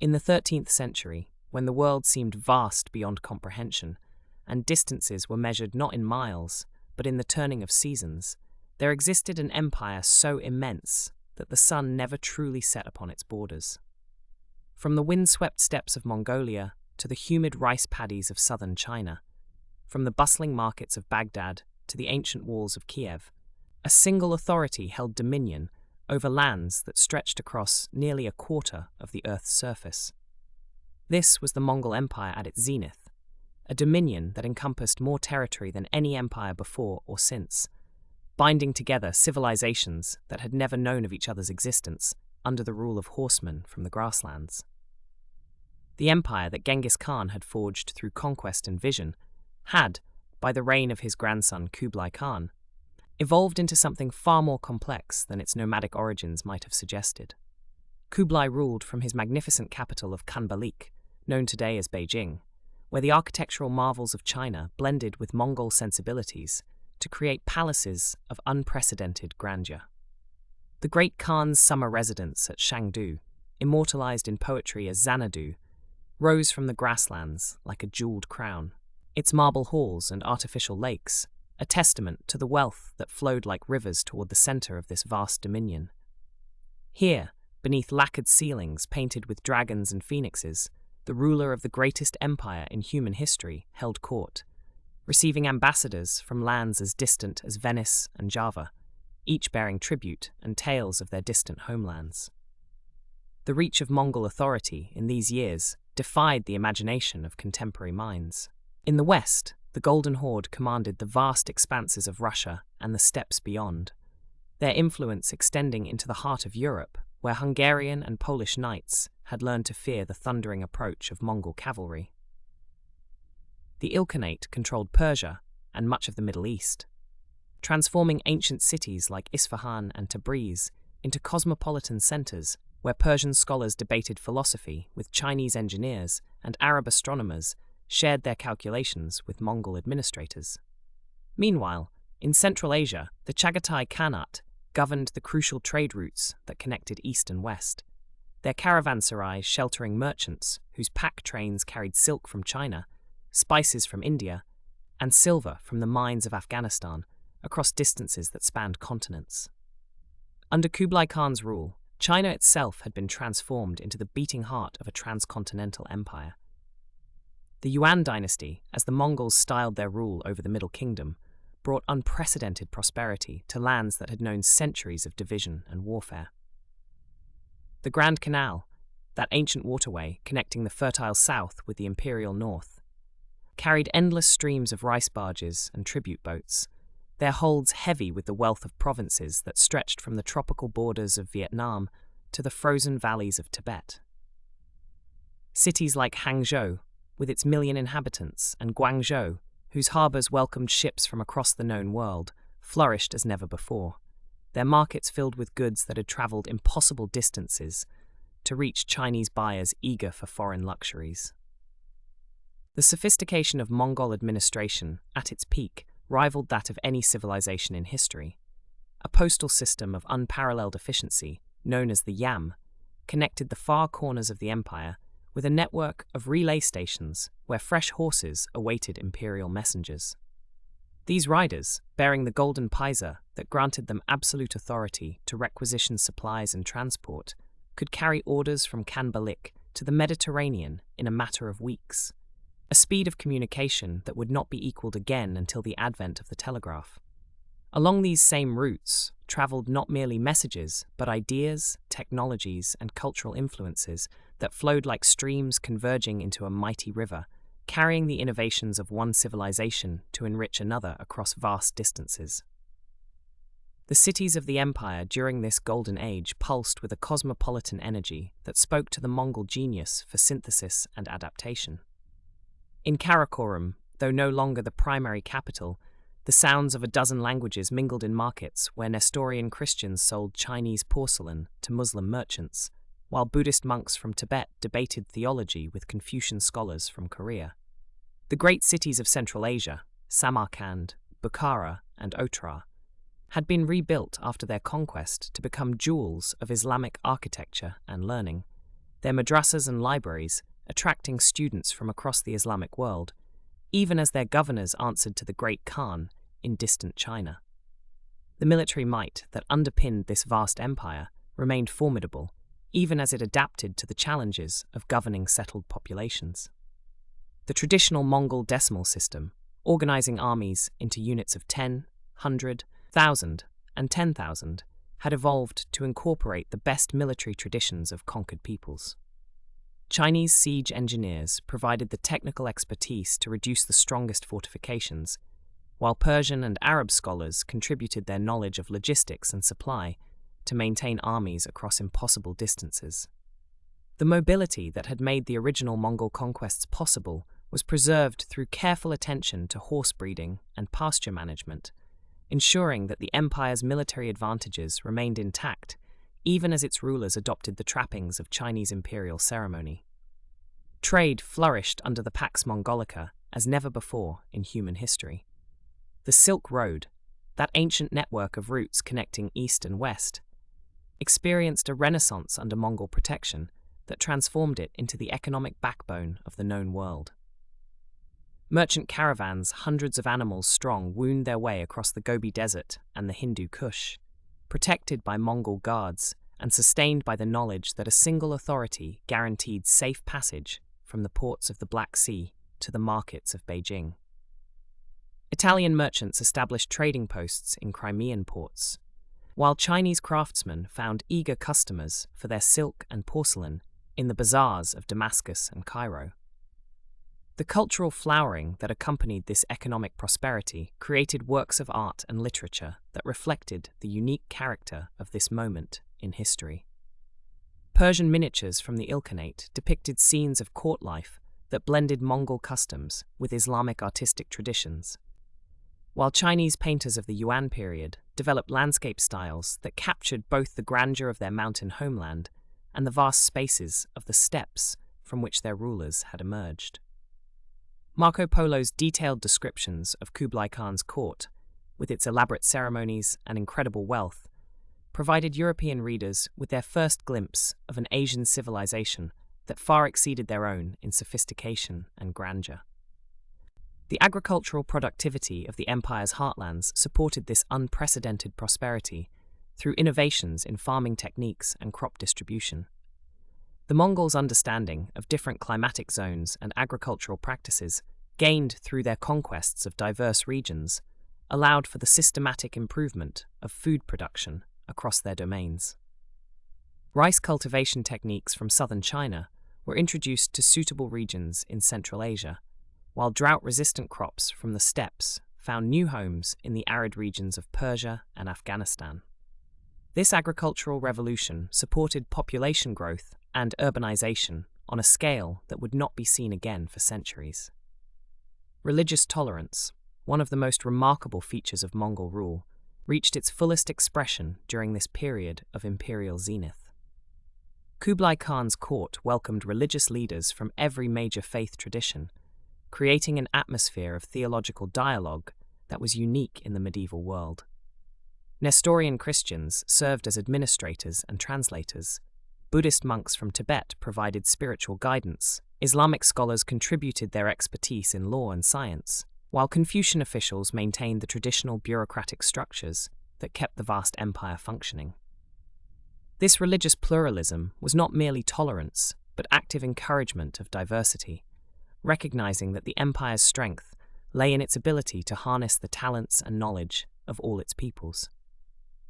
In the 13th century, when the world seemed vast beyond comprehension, and distances were measured not in miles, but in the turning of seasons, there existed an empire so immense that the sun never truly set upon its borders. From the windswept steppes of Mongolia to the humid rice paddies of southern China, from the bustling markets of Baghdad to the ancient walls of Kiev, a single authority held dominion over lands that stretched across nearly a quarter of the Earth's surface. This was the Mongol Empire at its zenith, a dominion that encompassed more territory than any empire before or since, binding together civilizations that had never known of each other's existence under the rule of horsemen from the grasslands. The empire that Genghis Khan had forged through conquest and vision had, by the reign of his grandson Kublai Khan, evolved into something far more complex than its nomadic origins might have suggested. Kublai ruled from his magnificent capital of Khanbalik, known today as Beijing, where the architectural marvels of China blended with Mongol sensibilities to create palaces of unprecedented grandeur. The great Khan's summer residence at Shangdu, immortalized in poetry as Xanadu, rose from the grasslands like a jeweled crown, its marble halls and artificial lakes a testament to the wealth that flowed like rivers toward the center of this vast dominion. Here, beneath lacquered ceilings painted with dragons and phoenixes, the ruler of the greatest empire in human history held court, receiving ambassadors from lands as distant as Venice and Java, each bearing tribute and tales of their distant homelands. The reach of Mongol authority in these years defied the imagination of contemporary minds. In the West, the Golden Horde commanded the vast expanses of Russia and the steppes beyond, their influence extending into the heart of Europe, where Hungarian and Polish knights had learned to fear the thundering approach of Mongol cavalry. The Ilkhanate controlled Persia and much of the Middle East, transforming ancient cities like Isfahan and Tabriz into cosmopolitan centers where Persian scholars debated philosophy with Chinese engineers and Arab astronomers shared their calculations with Mongol administrators. Meanwhile, in Central Asia, the Chagatai Khanate governed the crucial trade routes that connected east and west, their caravanserais sheltering merchants whose pack trains carried silk from China, spices from India, and silver from the mines of Afghanistan across distances that spanned continents. Under Kublai Khan's rule, China itself had been transformed into the beating heart of a transcontinental empire. The Yuan dynasty, as the Mongols styled their rule over the Middle Kingdom, brought unprecedented prosperity to lands that had known centuries of division and warfare. The Grand Canal, that ancient waterway connecting the fertile south with the imperial north, carried endless streams of rice barges and tribute boats, their holds heavy with the wealth of provinces that stretched from the tropical borders of Vietnam to the frozen valleys of Tibet. Cities like Hangzhou, with its 1 million inhabitants, and Guangzhou, whose harbours welcomed ships from across the known world, flourished as never before, their markets filled with goods that had travelled impossible distances to reach Chinese buyers eager for foreign luxuries. The sophistication of Mongol administration, at its peak, rivaled that of any civilization in history. A postal system of unparalleled efficiency, known as the Yam, connected the far corners of the empire with a network of relay stations where fresh horses awaited imperial messengers. These riders, bearing the golden paisa that granted them absolute authority to requisition supplies and transport, could carry orders from Khanbalik to the Mediterranean in a matter of weeks, a speed of communication that would not be equaled again until the advent of the telegraph. Along these same routes travelled not merely messages, but ideas, technologies, and cultural influences that flowed like streams converging into a mighty river, carrying the innovations of one civilization to enrich another across vast distances. The cities of the empire during this golden age pulsed with a cosmopolitan energy that spoke to the Mongol genius for synthesis and adaptation. In Karakorum, though no longer the primary capital, the sounds of a dozen languages mingled in markets where Nestorian Christians sold Chinese porcelain to Muslim merchants, while Buddhist monks from Tibet debated theology with Confucian scholars from Korea. The great cities of Central Asia, Samarkand, Bukhara, and Otrar, had been rebuilt after their conquest to become jewels of Islamic architecture and learning, their madrasas and libraries attracting students from across the Islamic world, even as their governors answered to the Great Khan in distant China. The military might that underpinned this vast empire remained formidable, even as it adapted to the challenges of governing settled populations. The traditional Mongol decimal system, organizing armies into units of 10, 100, 1,000, and 10,000, had evolved to incorporate the best military traditions of conquered peoples. Chinese siege engineers provided the technical expertise to reduce the strongest fortifications, while Persian and Arab scholars contributed their knowledge of logistics and supply to maintain armies across impossible distances. The mobility that had made the original Mongol conquests possible was preserved through careful attention to horse breeding and pasture management, ensuring that the empire's military advantages remained intact even as its rulers adopted the trappings of Chinese imperial ceremony. Trade flourished under the Pax Mongolica as never before in human history. The Silk Road, that ancient network of routes connecting east and west, experienced a renaissance under Mongol protection that transformed it into the economic backbone of the known world. Merchant caravans, hundreds of animals strong, wound their way across the Gobi Desert and the Hindu Kush, protected by Mongol guards and sustained by the knowledge that a single authority guaranteed safe passage from the ports of the Black Sea to the markets of Beijing. Italian merchants established trading posts in Crimean ports, while Chinese craftsmen found eager customers for their silk and porcelain in the bazaars of Damascus and Cairo. The cultural flowering that accompanied this economic prosperity created works of art and literature that reflected the unique character of this moment in history. Persian miniatures from the Ilkhanate depicted scenes of court life that blended Mongol customs with Islamic artistic traditions, while Chinese painters of the Yuan period developed landscape styles that captured both the grandeur of their mountain homeland and the vast spaces of the steppes from which their rulers had emerged. Marco Polo's detailed descriptions of Kublai Khan's court, with its elaborate ceremonies and incredible wealth, provided European readers with their first glimpse of an Asian civilization that far exceeded their own in sophistication and grandeur. The agricultural productivity of the empire's heartlands supported this unprecedented prosperity through innovations in farming techniques and crop distribution. The Mongols' understanding of different climatic zones and agricultural practices, gained through their conquests of diverse regions, allowed for the systematic improvement of food production across their domains. Rice cultivation techniques from southern China were introduced to suitable regions in Central Asia, while drought-resistant crops from the steppes found new homes in the arid regions of Persia and Afghanistan. This agricultural revolution supported population growth and urbanization on a scale that would not be seen again for centuries. Religious tolerance, one of the most remarkable features of Mongol rule, reached its fullest expression during this period of imperial zenith. Kublai Khan's court welcomed religious leaders from every major faith tradition, creating an atmosphere of theological dialogue that was unique in the medieval world. Nestorian Christians served as administrators and translators. Buddhist monks from Tibet provided spiritual guidance. Islamic scholars contributed their expertise in law and science, while Confucian officials maintained the traditional bureaucratic structures that kept the vast empire functioning. This religious pluralism was not merely tolerance, but active encouragement of diversity, recognizing that the empire's strength lay in its ability to harness the talents and knowledge of all its peoples.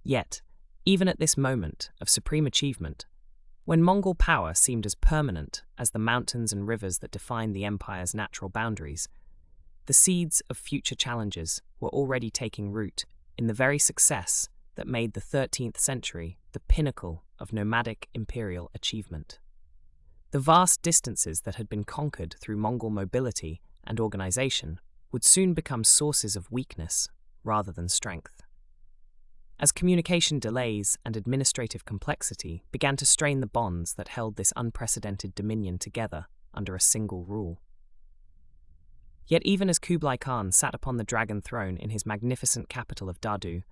Yet, even at this moment of supreme achievement, when Mongol power seemed as permanent as the mountains and rivers that defined the empire's natural boundaries, the seeds of future challenges were already taking root in the very success that made the 13th century the pinnacle of nomadic imperial achievement. The vast distances that had been conquered through Mongol mobility and organization would soon become sources of weakness rather than strength. As communication delays and administrative complexity began to strain the bonds that held this unprecedented dominion together under a single rule. Yet even as Kublai Khan sat upon the dragon throne in his magnificent capital of Dadu,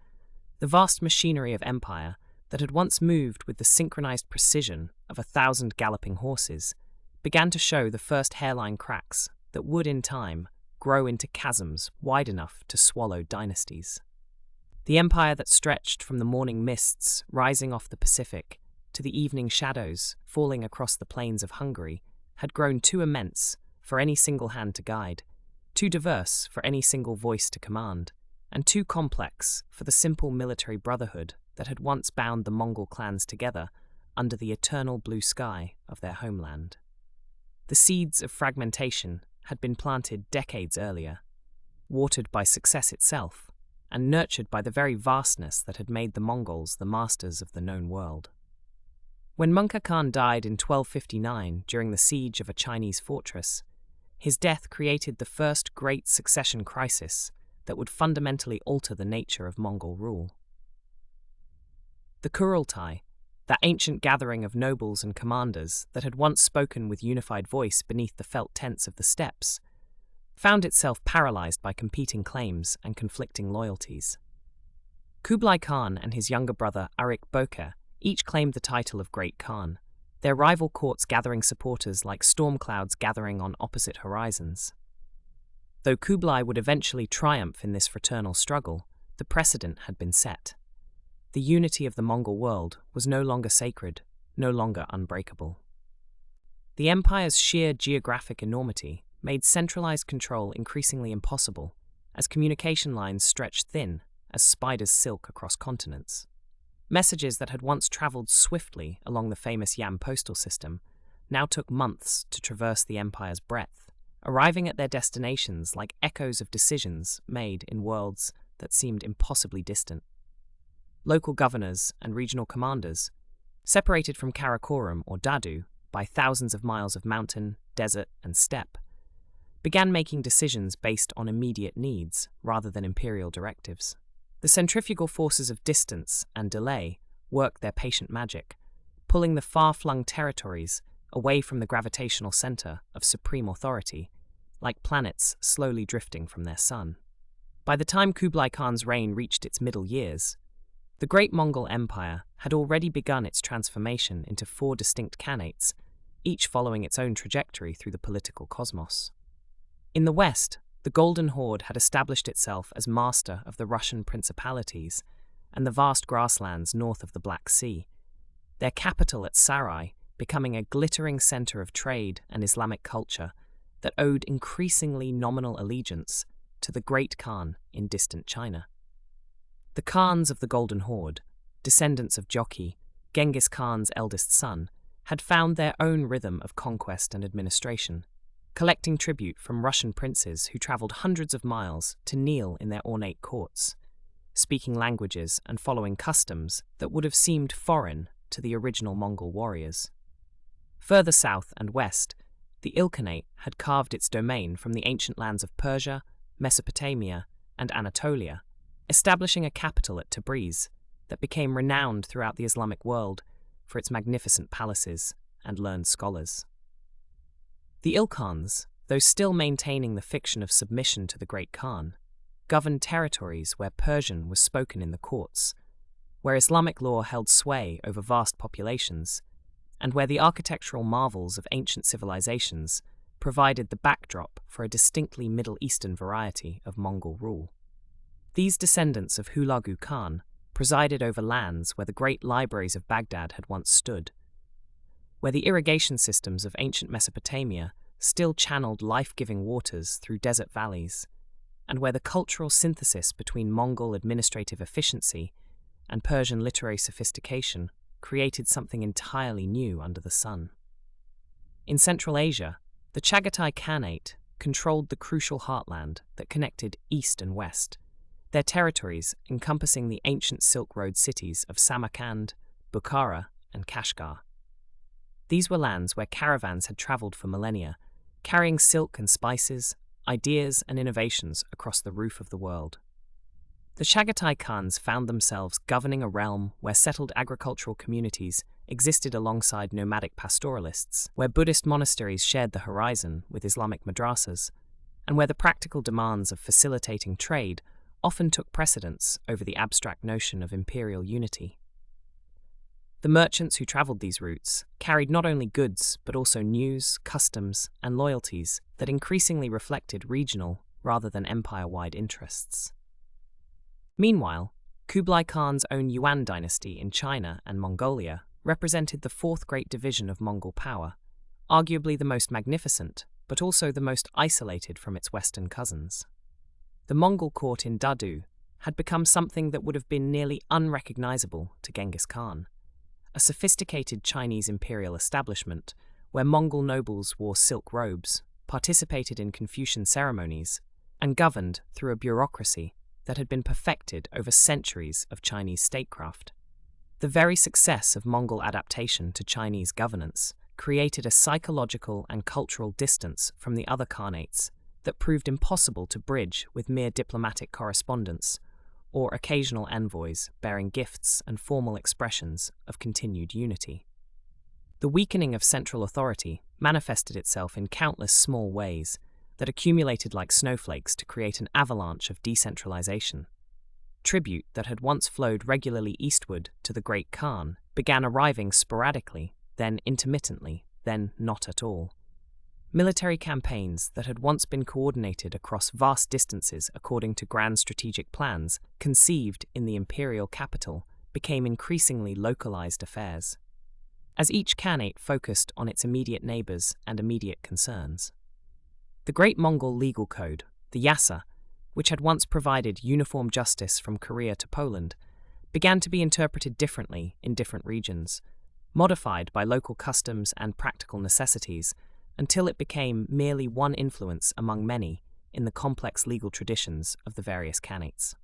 the vast machinery of empire that had once moved with the synchronized precision of 1,000 galloping horses, began to show the first hairline cracks that would, in time, grow into chasms wide enough to swallow dynasties. The empire that stretched from the morning mists rising off the Pacific to the evening shadows falling across the plains of Hungary had grown too immense for any single hand to guide, too diverse for any single voice to command, and too complex for the simple military brotherhood that had once bound the Mongol clans together under the eternal blue sky of their homeland. The seeds of fragmentation had been planted decades earlier, watered by success itself, and nurtured by the very vastness that had made the Mongols the masters of the known world. When Mungka Khan died in 1259 during the siege of a Chinese fortress, his death created the first great succession crisis that would fundamentally alter the nature of Mongol rule. The Kurultai, that ancient gathering of nobles and commanders that had once spoken with unified voice beneath the felt tents of the steppes, found itself paralyzed by competing claims and conflicting loyalties. Kublai Khan and his younger brother Arik Boker each claimed the title of Great Khan, their rival courts gathering supporters like storm clouds gathering on opposite horizons. Though Kublai would eventually triumph in this fraternal struggle, the precedent had been set. The unity of the Mongol world was no longer sacred, no longer unbreakable. The empire's sheer geographic enormity made centralized control increasingly impossible, as communication lines stretched thin as spiders' silk across continents. Messages that had once traveled swiftly along the famous Yam postal system now took months to traverse the empire's breadth, arriving at their destinations like echoes of decisions made in worlds that seemed impossibly distant. Local governors and regional commanders, separated from Karakorum or Dadu by thousands of miles of mountain, desert, and steppe, began making decisions based on immediate needs rather than imperial directives. The centrifugal forces of distance and delay worked their patient magic, pulling the far-flung territories away from the gravitational center of supreme authority, like planets slowly drifting from their sun. By the time Kublai Khan's reign reached its middle years, the Great Mongol Empire had already begun its transformation into 4 distinct khanates, each following its own trajectory through the political cosmos. In the west, the Golden Horde had established itself as master of the Russian principalities and the vast grasslands north of the Black Sea, their capital at Sarai becoming a glittering center of trade and Islamic culture that owed increasingly nominal allegiance to the Great Khan in distant China. The Khans of the Golden Horde, descendants of Jochi, Genghis Khan's eldest son, had found their own rhythm of conquest and administration, collecting tribute from Russian princes who traveled hundreds of miles to kneel in their ornate courts, speaking languages and following customs that would have seemed foreign to the original Mongol warriors. Further south and west, the Ilkhanate had carved its domain from the ancient lands of Persia, Mesopotamia, and Anatolia, establishing a capital at Tabriz that became renowned throughout the Islamic world for its magnificent palaces and learned scholars. The Ilkhans, though still maintaining the fiction of submission to the Great Khan, governed territories where Persian was spoken in the courts, where Islamic law held sway over vast populations, and where the architectural marvels of ancient civilizations provided the backdrop for a distinctly Middle Eastern variety of Mongol rule. These descendants of Hulagu Khan presided over lands where the great libraries of Baghdad had once stood, where the irrigation systems of ancient Mesopotamia still channeled life-giving waters through desert valleys, and where the cultural synthesis between Mongol administrative efficiency and Persian literary sophistication created something entirely new under the sun. In Central Asia, the Chagatai Khanate controlled the crucial heartland that connected east and west, their territories encompassing the ancient Silk Road cities of Samarkand, Bukhara, and Kashgar. These were lands where caravans had traveled for millennia, carrying silk and spices, ideas and innovations across the roof of the world. The Chagatai Khans found themselves governing a realm where settled agricultural communities existed alongside nomadic pastoralists, where Buddhist monasteries shared the horizon with Islamic madrasas, and where the practical demands of facilitating trade often took precedence over the abstract notion of imperial unity. The merchants who travelled these routes carried not only goods but also news, customs, and loyalties that increasingly reflected regional rather than empire-wide interests. Meanwhile, Kublai Khan's own Yuan dynasty in China and Mongolia represented the fourth great division of Mongol power, arguably the most magnificent, but also the most isolated from its western cousins. The Mongol court in Dadu had become something that would have been nearly unrecognizable to Genghis Khan, a sophisticated Chinese imperial establishment where Mongol nobles wore silk robes, participated in Confucian ceremonies, and governed through a bureaucracy that had been perfected over centuries of Chinese statecraft. The very success of Mongol adaptation to Chinese governance created a psychological and cultural distance from the other khanates that proved impossible to bridge with mere diplomatic correspondence or occasional envoys bearing gifts and formal expressions of continued unity. The weakening of central authority manifested itself in countless small ways that accumulated like snowflakes to create an avalanche of decentralization. Tribute that had once flowed regularly eastward to the Great Khan began arriving sporadically, then intermittently, then not at all. Military campaigns that had once been coordinated across vast distances according to grand strategic plans conceived in the imperial capital became increasingly localized affairs, as each khanate focused on its immediate neighbors and immediate concerns. The Great Mongol Legal Code, the Yasa, which had once provided uniform justice from Korea to Poland, began to be interpreted differently in different regions, modified by local customs and practical necessities, until it became merely one influence among many in the complex legal traditions of the various khanates.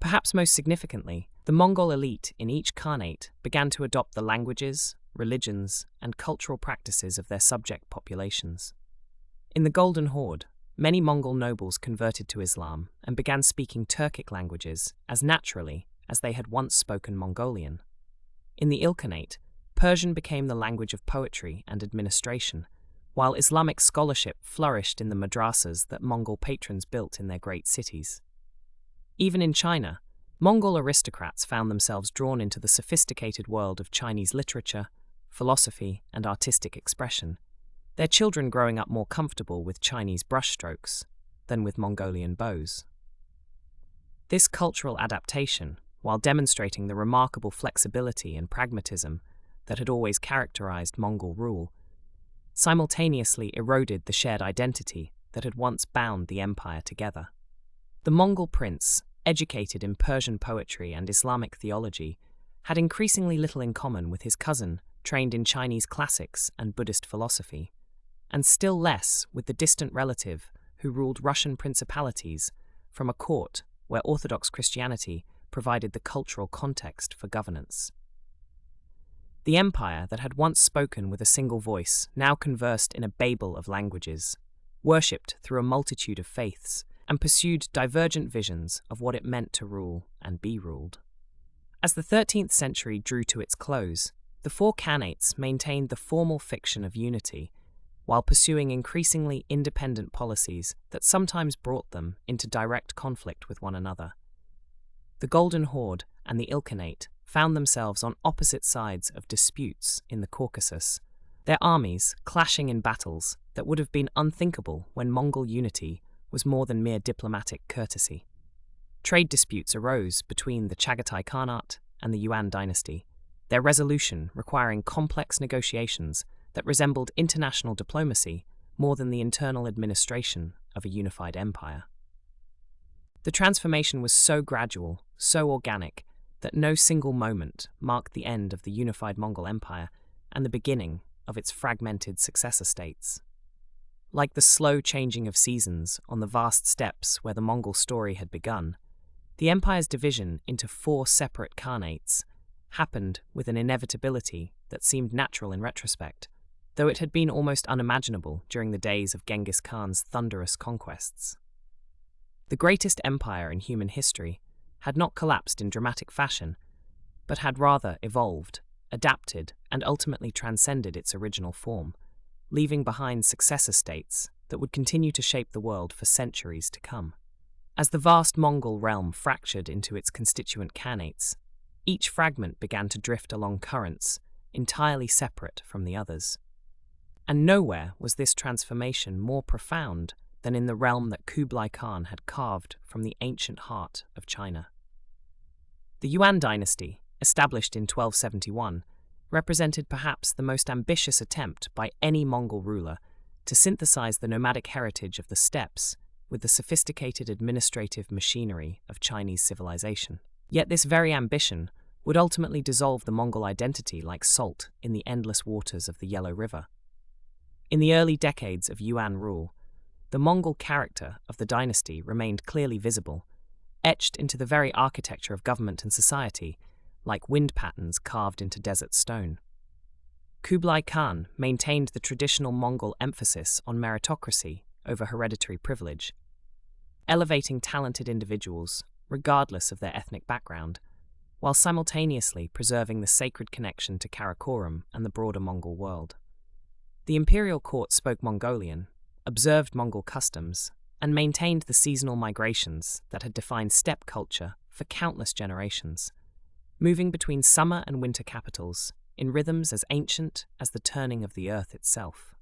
Perhaps most significantly, the Mongol elite in each khanate began to adopt the languages, religions, and cultural practices of their subject populations. In the Golden Horde, many Mongol nobles converted to Islam and began speaking Turkic languages as naturally as they had once spoken Mongolian. In the Ilkhanate, Persian became the language of poetry and administration, while Islamic scholarship flourished in the madrasas that Mongol patrons built in their great cities. Even in China, Mongol aristocrats found themselves drawn into the sophisticated world of Chinese literature, philosophy, and artistic expression, their children growing up more comfortable with Chinese brushstrokes than with Mongolian bows. This cultural adaptation, while demonstrating the remarkable flexibility and pragmatism that had always characterized Mongol rule, simultaneously eroded the shared identity that had once bound the empire together. The Mongol prince, educated in Persian poetry and Islamic theology, had increasingly little in common with his cousin, trained in Chinese classics and Buddhist philosophy, and still less with the distant relative who ruled Russian principalities from a court where Orthodox Christianity provided the cultural context for governance. The empire that had once spoken with a single voice now conversed in a babel of languages, worshipped through a multitude of faiths, and pursued divergent visions of what it meant to rule and be ruled. As the 13th century drew to its close, the four khanates maintained the formal fiction of unity, while pursuing increasingly independent policies that sometimes brought them into direct conflict with one another. The Golden Horde and the Ilkhanate found themselves on opposite sides of disputes in the Caucasus, their armies clashing in battles that would have been unthinkable when Mongol unity was more than mere diplomatic courtesy. Trade disputes arose between the Chagatai Khanate and the Yuan dynasty, their resolution requiring complex negotiations that resembled international diplomacy more than the internal administration of a unified empire. The transformation was so gradual, so organic, that no single moment marked the end of the unified Mongol Empire and the beginning of its fragmented successor states. Like the slow changing of seasons on the vast steppes where the Mongol story had begun, the empire's division into four separate khanates happened with an inevitability that seemed natural in retrospect, though it had been almost unimaginable during the days of Genghis Khan's thunderous conquests. The greatest empire in human history had not collapsed in dramatic fashion, but had rather evolved, adapted, and ultimately transcended its original form, leaving behind successor states that would continue to shape the world for centuries to come. As the vast Mongol realm fractured into its constituent khanates, each fragment began to drift along currents, entirely separate from the others. And nowhere was this transformation more profound than in the realm that Kublai Khan had carved from the ancient heart of China. The Yuan dynasty, established in 1271, represented perhaps the most ambitious attempt by any Mongol ruler to synthesize the nomadic heritage of the steppes with the sophisticated administrative machinery of Chinese civilization. Yet this very ambition would ultimately dissolve the Mongol identity like salt in the endless waters of the Yellow River. In the early decades of Yuan rule, the Mongol character of the dynasty remained clearly visible, etched into the very architecture of government and society, like wind patterns carved into desert stone. Kublai Khan maintained the traditional Mongol emphasis on meritocracy over hereditary privilege, elevating talented individuals regardless of their ethnic background, while simultaneously preserving the sacred connection to Karakoram and the broader Mongol world. The imperial court spoke Mongolian, observed Mongol customs, and maintained the seasonal migrations that had defined steppe culture for countless generations, moving between summer and winter capitals in rhythms as ancient as the turning of the earth itself.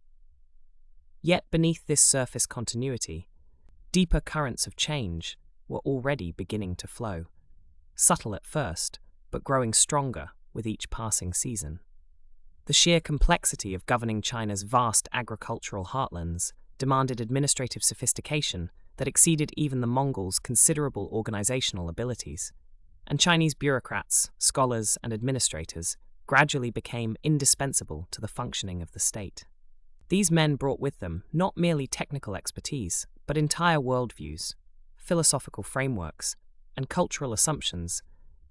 Yet beneath this surface continuity, deeper currents of change were already beginning to flow, subtle at first, but growing stronger with each passing season. The sheer complexity of governing China's vast agricultural heartlands demanded administrative sophistication that exceeded even the Mongols' considerable organizational abilities, and Chinese bureaucrats, scholars, and administrators gradually became indispensable to the functioning of the state. These men brought with them not merely technical expertise, but entire worldviews, philosophical frameworks, and cultural assumptions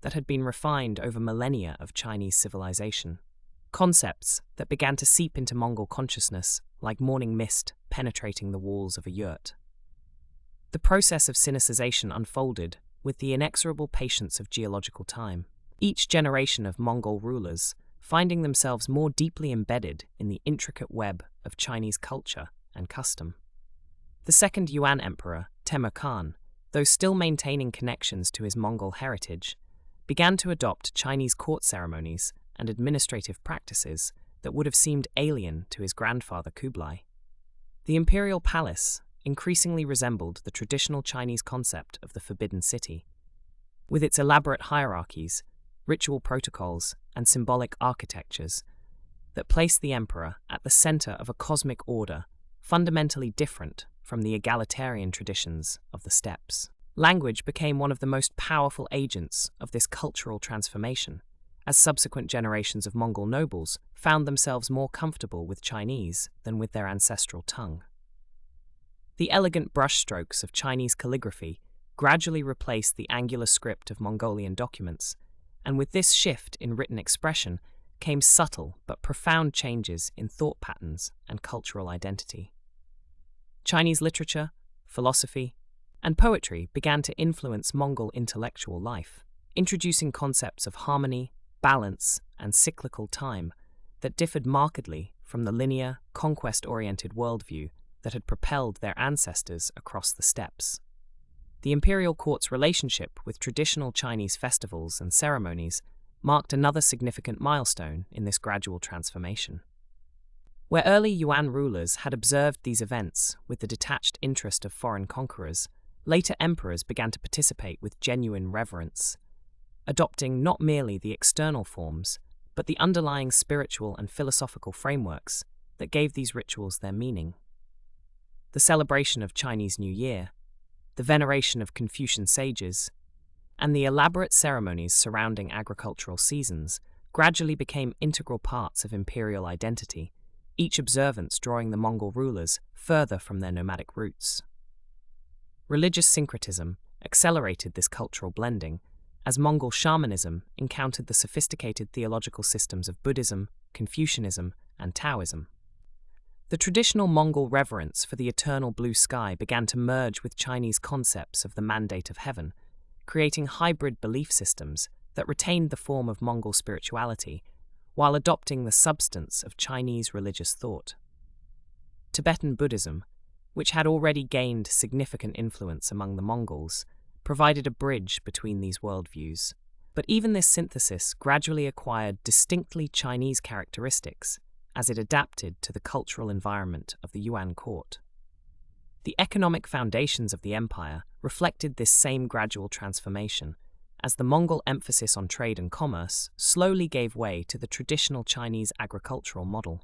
that had been refined over millennia of Chinese civilization. Concepts that began to seep into Mongol consciousness like morning mist penetrating the walls of a yurt. The process of Sinicization unfolded with the inexorable patience of geological time, each generation of Mongol rulers finding themselves more deeply embedded in the intricate web of Chinese culture and custom. The second Yuan emperor, Timur Khan, though still maintaining connections to his Mongol heritage, began to adopt Chinese court ceremonies and administrative practices that would have seemed alien to his grandfather Kublai. The imperial palace increasingly resembled the traditional Chinese concept of the Forbidden City, with its elaborate hierarchies, ritual protocols, and symbolic architectures that placed the emperor at the center of a cosmic order fundamentally different from the egalitarian traditions of the steppes. Language became one of the most powerful agents of this cultural transformation, as subsequent generations of Mongol nobles found themselves more comfortable with Chinese than with their ancestral tongue. The elegant brushstrokes of Chinese calligraphy gradually replaced the angular script of Mongolian documents, and with this shift in written expression came subtle but profound changes in thought patterns and cultural identity. Chinese literature, philosophy, and poetry began to influence Mongol intellectual life, introducing concepts of harmony, balance, and cyclical time that differed markedly from the linear, conquest-oriented worldview that had propelled their ancestors across the steppes. The imperial court's relationship with traditional Chinese festivals and ceremonies marked another significant milestone in this gradual transformation. Where early Yuan rulers had observed these events with the detached interest of foreign conquerors, later emperors began to participate with genuine reverence, adopting not merely the external forms, but the underlying spiritual and philosophical frameworks that gave these rituals their meaning. The celebration of Chinese New Year, the veneration of Confucian sages, and the elaborate ceremonies surrounding agricultural seasons gradually became integral parts of imperial identity, each observance drawing the Mongol rulers further from their nomadic roots. Religious syncretism accelerated this cultural blending, as Mongol shamanism encountered the sophisticated theological systems of Buddhism, Confucianism, and Taoism. The traditional Mongol reverence for the eternal blue sky began to merge with Chinese concepts of the mandate of heaven, creating hybrid belief systems that retained the form of Mongol spirituality while adopting the substance of Chinese religious thought. Tibetan Buddhism, which had already gained significant influence among the Mongols, provided a bridge between these worldviews, But even this synthesis gradually acquired distinctly Chinese characteristics as it adapted to the cultural environment of the Yuan court. The economic foundations of the empire reflected this same gradual transformation, as the Mongol emphasis on trade and commerce slowly gave way to the traditional Chinese agricultural model.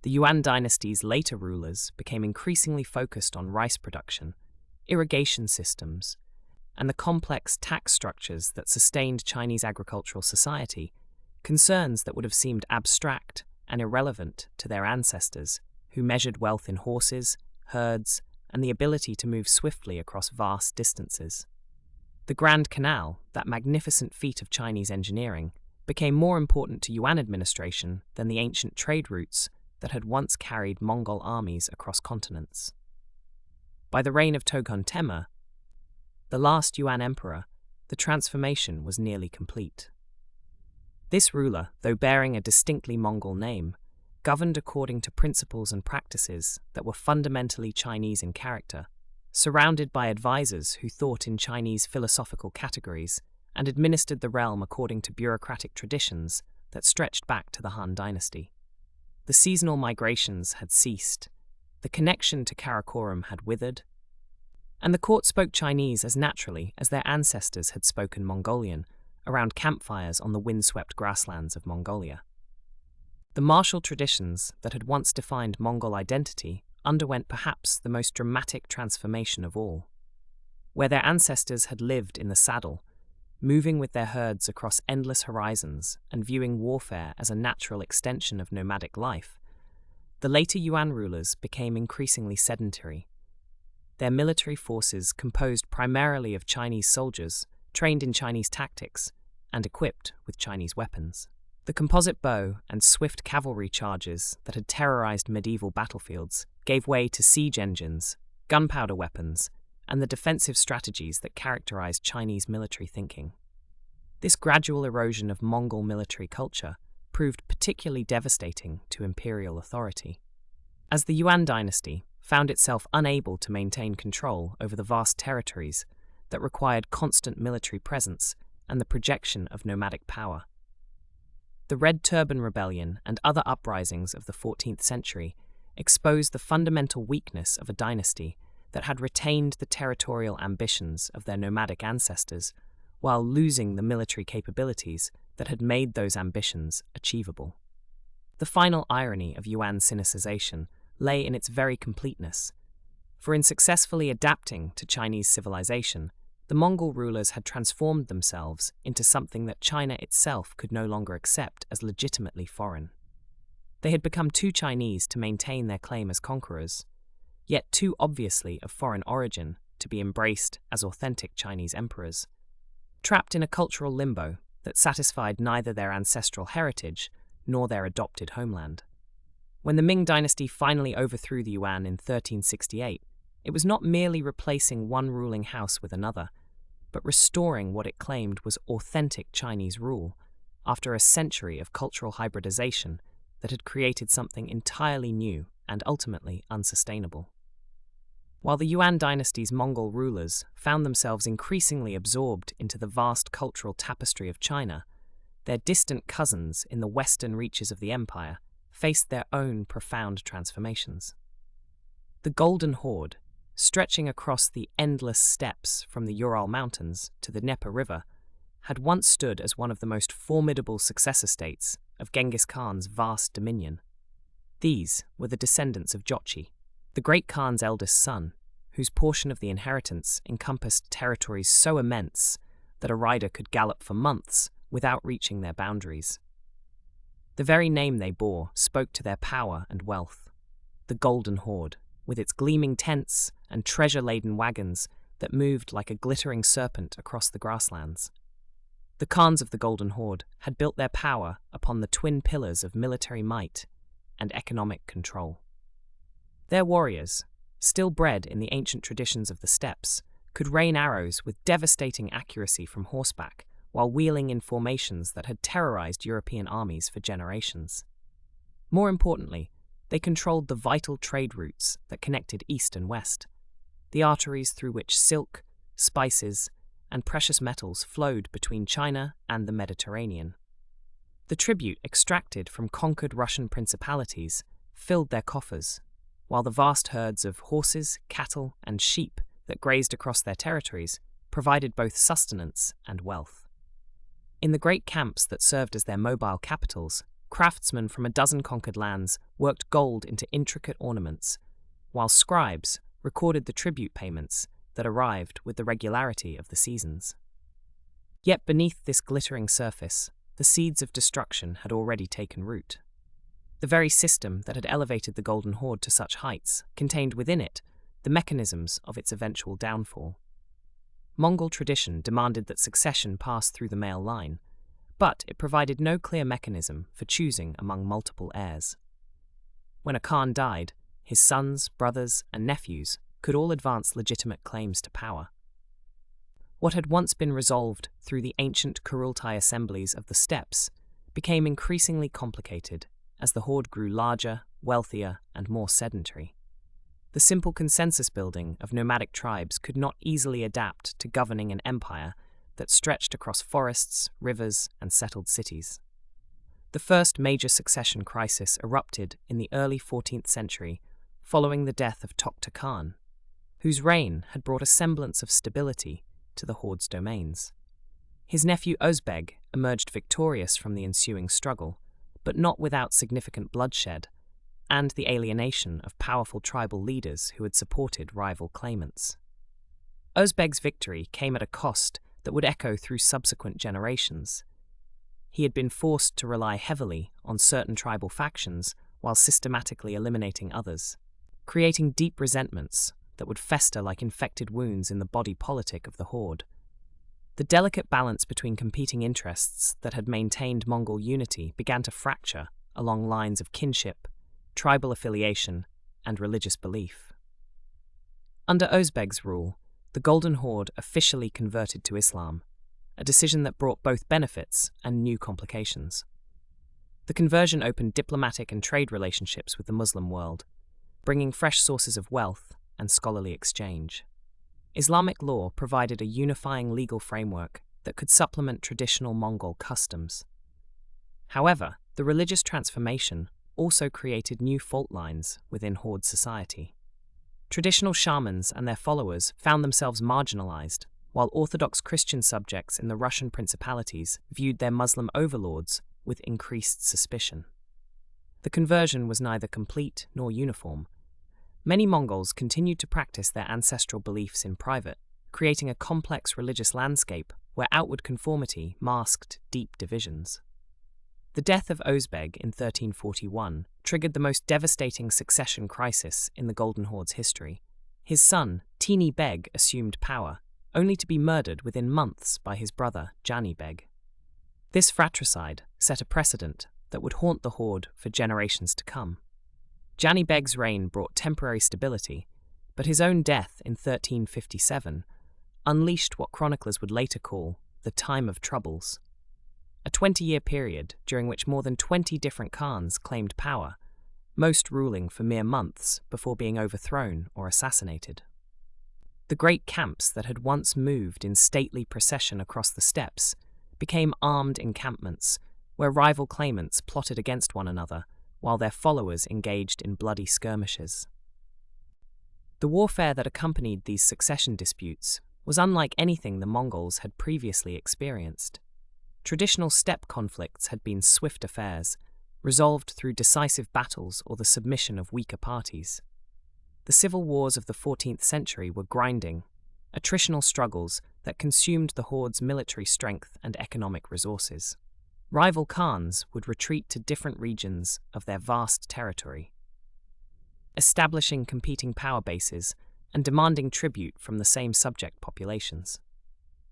The Yuan dynasty's later rulers became increasingly focused on rice production, irrigation systems, and the complex tax structures that sustained Chinese agricultural society, concerns that would have seemed abstract and irrelevant to their ancestors, who measured wealth in horses, herds, and the ability to move swiftly across vast distances. The Grand Canal, that magnificent feat of Chinese engineering, became more important to Yuan administration than the ancient trade routes that had once carried Mongol armies across continents. By the reign of Toghon Temür, the last Yuan emperor, the transformation was nearly complete. This ruler, though bearing a distinctly Mongol name, governed according to principles and practices that were fundamentally Chinese in character, surrounded by advisors who thought in Chinese philosophical categories and administered the realm according to bureaucratic traditions that stretched back to the Han dynasty. The seasonal migrations had ceased, the connection to Karakoram had withered, and the court spoke Chinese as naturally as their ancestors had spoken Mongolian around campfires on the windswept grasslands of Mongolia. The martial traditions that had once defined Mongol identity underwent perhaps the most dramatic transformation of all. Where their ancestors had lived in the saddle, moving with their herds across endless horizons and viewing warfare as a natural extension of nomadic life, the later Yuan rulers became increasingly sedentary. Their military forces, composed primarily of Chinese soldiers, trained in Chinese tactics, and equipped with Chinese weapons. The composite bow and swift cavalry charges that had terrorized medieval battlefields gave way to siege engines, gunpowder weapons, and the defensive strategies that characterized Chinese military thinking. This gradual erosion of Mongol military culture proved particularly devastating to imperial authority. As the Yuan dynasty found itself unable to maintain control over the vast territories that required constant military presence and the projection of nomadic power. The Red Turban Rebellion and other uprisings of the 14th century exposed the fundamental weakness of a dynasty that had retained the territorial ambitions of their nomadic ancestors while losing the military capabilities that had made those ambitions achievable. The final irony of Yuan Sinicization lay in its very completeness, for in successfully adapting to Chinese civilization, the Mongol rulers had transformed themselves into something that China itself could no longer accept as legitimately foreign. They had become too Chinese to maintain their claim as conquerors, yet too obviously of foreign origin to be embraced as authentic Chinese emperors, trapped in a cultural limbo that satisfied neither their ancestral heritage nor their adopted homeland. When the Ming dynasty finally overthrew the Yuan in 1368, it was not merely replacing one ruling house with another, but restoring what it claimed was authentic Chinese rule after a century of cultural hybridization that had created something entirely new and ultimately unsustainable. While the Yuan dynasty's Mongol rulers found themselves increasingly absorbed into the vast cultural tapestry of China, their distant cousins in the western reaches of the empire faced their own profound transformations. The Golden Horde, stretching across the endless steppes from the Ural Mountains to the Dnieper River, had once stood as one of the most formidable successor states of Genghis Khan's vast dominion. These were the descendants of Jochi, the great Khan's eldest son, whose portion of the inheritance encompassed territories so immense that a rider could gallop for months without reaching their boundaries. The very name they bore spoke to their power and wealth. The Golden Horde, with its gleaming tents and treasure-laden wagons that moved like a glittering serpent across the grasslands. The Khans of the Golden Horde had built their power upon the twin pillars of military might and economic control. Their warriors, still bred in the ancient traditions of the steppes, could rain arrows with devastating accuracy from horseback while wheeling in formations that had terrorized European armies for generations. More importantly, they controlled the vital trade routes that connected east and west, the arteries through which silk, spices, and precious metals flowed between China and the Mediterranean. The tribute extracted from conquered Russian principalities filled their coffers, while the vast herds of horses, cattle, and sheep that grazed across their territories provided both sustenance and wealth. In the great camps that served as their mobile capitals, craftsmen from a dozen conquered lands worked gold into intricate ornaments, while scribes recorded the tribute payments that arrived with the regularity of the seasons. Yet beneath this glittering surface, the seeds of destruction had already taken root. The very system that had elevated the Golden Horde to such heights contained within it the mechanisms of its eventual downfall. Mongol tradition demanded that succession pass through the male line, but it provided no clear mechanism for choosing among multiple heirs. When a Khan died, his sons, brothers, and nephews could all advance legitimate claims to power. What had once been resolved through the ancient Kurultai assemblies of the steppes became increasingly complicated as the horde grew larger, wealthier, and more sedentary. The simple consensus building of nomadic tribes could not easily adapt to governing an empire that stretched across forests, rivers, and settled cities. The first major succession crisis erupted in the early 14th century following the death of Tokta Khan, whose reign had brought a semblance of stability to the horde's domains. His nephew Özbeg emerged victorious from the ensuing struggle, but not without significant bloodshed and the alienation of powerful tribal leaders who had supported rival claimants. Özbeg's victory came at a cost that would echo through subsequent generations. He had been forced to rely heavily on certain tribal factions while systematically eliminating others, creating deep resentments that would fester like infected wounds in the body politic of the horde. The delicate balance between competing interests that had maintained Mongol unity began to fracture along lines of kinship, tribal affiliation, and religious belief. Under Özbeg's rule, the Golden Horde officially converted to Islam, a decision that brought both benefits and new complications. The conversion opened diplomatic and trade relationships with the Muslim world, bringing fresh sources of wealth and scholarly exchange. Islamic law provided a unifying legal framework that could supplement traditional Mongol customs. However, the religious transformation also created new fault lines within horde society. Traditional shamans and their followers found themselves marginalized, while Orthodox Christian subjects in the Russian principalities viewed their Muslim overlords with increased suspicion. The conversion was neither complete nor uniform. Many Mongols continued to practice their ancestral beliefs in private, creating a complex religious landscape where outward conformity masked deep divisions. The death of Özbeg in 1341 triggered the most devastating succession crisis in the Golden Horde's history. His son, Tini Beg, assumed power, only to be murdered within months by his brother, Jani Beg. This fratricide set a precedent that would haunt the horde for generations to come. Jani Beg's reign brought temporary stability, but his own death in 1357 unleashed what chroniclers would later call the Time of Troubles, a 20-year period during which more than 20 different Khans claimed power, most ruling for mere months before being overthrown or assassinated. The great camps that had once moved in stately procession across the steppes became armed encampments where rival claimants plotted against one another while their followers engaged in bloody skirmishes. The warfare that accompanied these succession disputes was unlike anything the Mongols had previously experienced. Traditional steppe conflicts had been swift affairs, resolved through decisive battles or the submission of weaker parties. The civil wars of the 14th century were grinding, attritional struggles that consumed the horde's military strength and economic resources. Rival Khans would retreat to different regions of their vast territory, establishing competing power bases and demanding tribute from the same subject populations.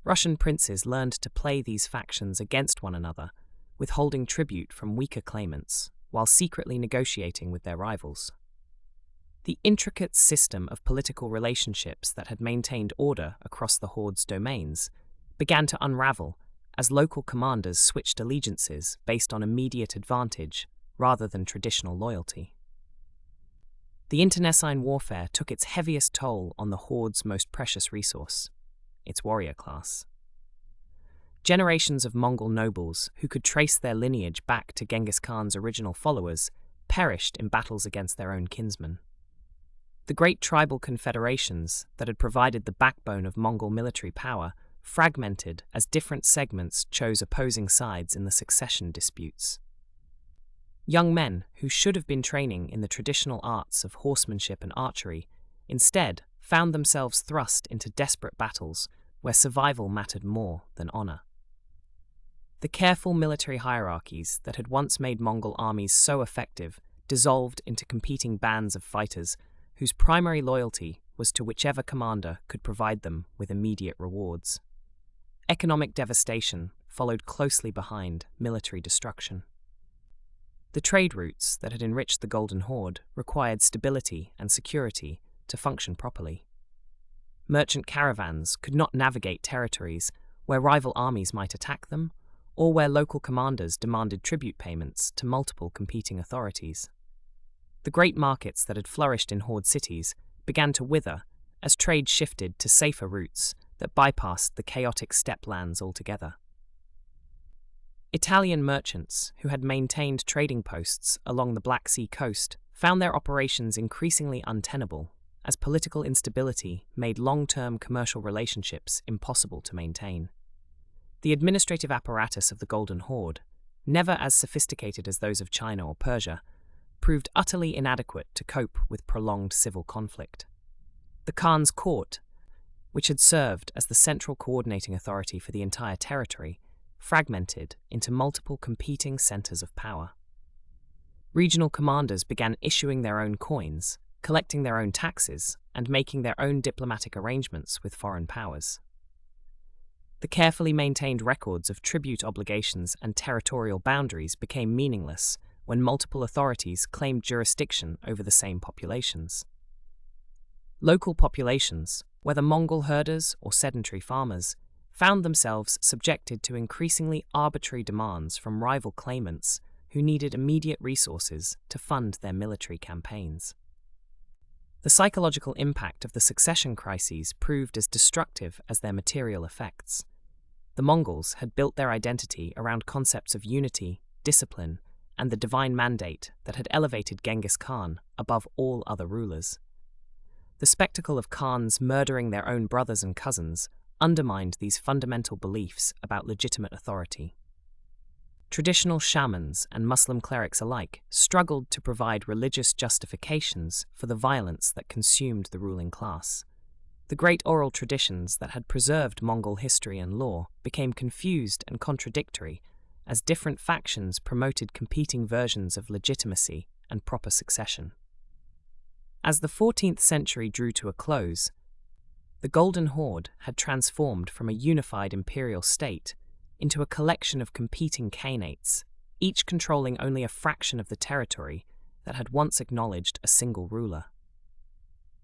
Russian princes learned to play these factions against one another, withholding tribute from weaker claimants while secretly negotiating with their rivals. The intricate system of political relationships that had maintained order across the horde's domains began to unravel as local commanders switched allegiances based on immediate advantage rather than traditional loyalty. The internecine warfare took its heaviest toll on the horde's most precious resource: its warrior class. Generations of Mongol nobles who could trace their lineage back to Genghis Khan's original followers perished in battles against their own kinsmen. The great tribal confederations that had provided the backbone of Mongol military power fragmented as different segments chose opposing sides in the succession disputes. Young men who should have been training in the traditional arts of horsemanship and archery instead found themselves thrust into desperate battles where survival mattered more than honor. The careful military hierarchies that had once made Mongol armies so effective dissolved into competing bands of fighters whose primary loyalty was to whichever commander could provide them with immediate rewards. Economic devastation followed closely behind military destruction. The trade routes that had enriched the Golden Horde required stability and security to function properly. Merchant caravans could not navigate territories where rival armies might attack them, or where local commanders demanded tribute payments to multiple competing authorities. The great markets that had flourished in Horde cities began to wither as trade shifted to safer routes that bypassed the chaotic steppe lands altogether. Italian merchants who had maintained trading posts along the Black Sea coast found their operations increasingly untenable as political instability made long-term commercial relationships impossible to maintain. The administrative apparatus of the Golden Horde, never as sophisticated as those of China or Persia, proved utterly inadequate to cope with prolonged civil conflict. The Khan's court, which had served as the central coordinating authority for the entire territory, fragmented into multiple competing centers of power. Regional commanders began issuing their own coins, collecting their own taxes, and making their own diplomatic arrangements with foreign powers. The carefully maintained records of tribute obligations and territorial boundaries became meaningless when multiple authorities claimed jurisdiction over the same populations. Local populations, whether Mongol herders or sedentary farmers, found themselves subjected to increasingly arbitrary demands from rival claimants who needed immediate resources to fund their military campaigns. The psychological impact of the succession crises proved as destructive as their material effects. The Mongols had built their identity around concepts of unity, discipline, and the divine mandate that had elevated Genghis Khan above all other rulers. The spectacle of Khans murdering their own brothers and cousins undermined these fundamental beliefs about legitimate authority. Traditional shamans and Muslim clerics alike struggled to provide religious justifications for the violence that consumed the ruling class. The great oral traditions that had preserved Mongol history and law became confused and contradictory as different factions promoted competing versions of legitimacy and proper succession. As the 14th century drew to a close, the Golden Horde had transformed from a unified imperial state into a collection of competing khanates, each controlling only a fraction of the territory that had once acknowledged a single ruler.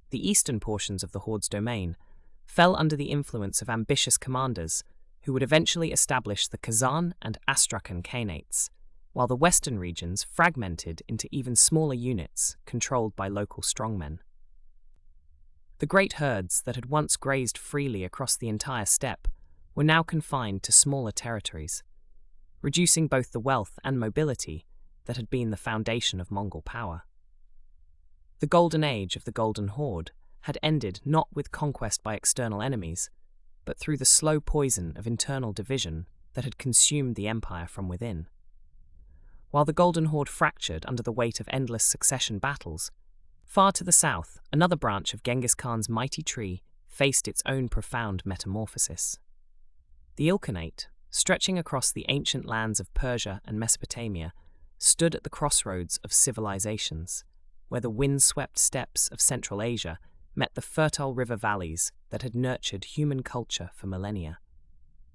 The eastern portions of the Horde's domain fell under the influence of ambitious commanders who would eventually establish the Kazan and Astrakhan khanates, while the western regions fragmented into even smaller units controlled by local strongmen. The great herds that had once grazed freely across the entire steppe were now confined to smaller territories, reducing both the wealth and mobility that had been the foundation of Mongol power. The golden age of the Golden Horde had ended not with conquest by external enemies, but through the slow poison of internal division that had consumed the empire from within. While the Golden Horde fractured under the weight of endless succession battles, far to the south, another branch of Genghis Khan's mighty tree faced its own profound metamorphosis. The Ilkhanate, stretching across the ancient lands of Persia and Mesopotamia, stood at the crossroads of civilizations, where the wind-swept steppes of Central Asia met the fertile river valleys that had nurtured human culture for millennia.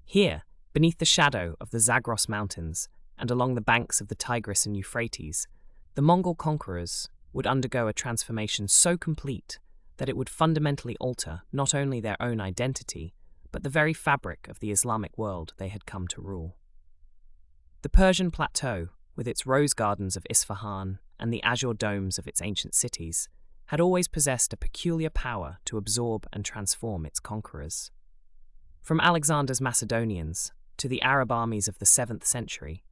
Here, beneath the shadow of the Zagros Mountains and along the banks of the Tigris and Euphrates, the Mongol conquerors would undergo a transformation so complete that it would fundamentally alter not only their own identity, but the very fabric of the Islamic world they had come to rule. The Persian plateau, with its rose gardens of Isfahan and the azure domes of its ancient cities, had always possessed a peculiar power to absorb and transform its conquerors. From Alexander's Macedonians to the Arab armies of the 7th century,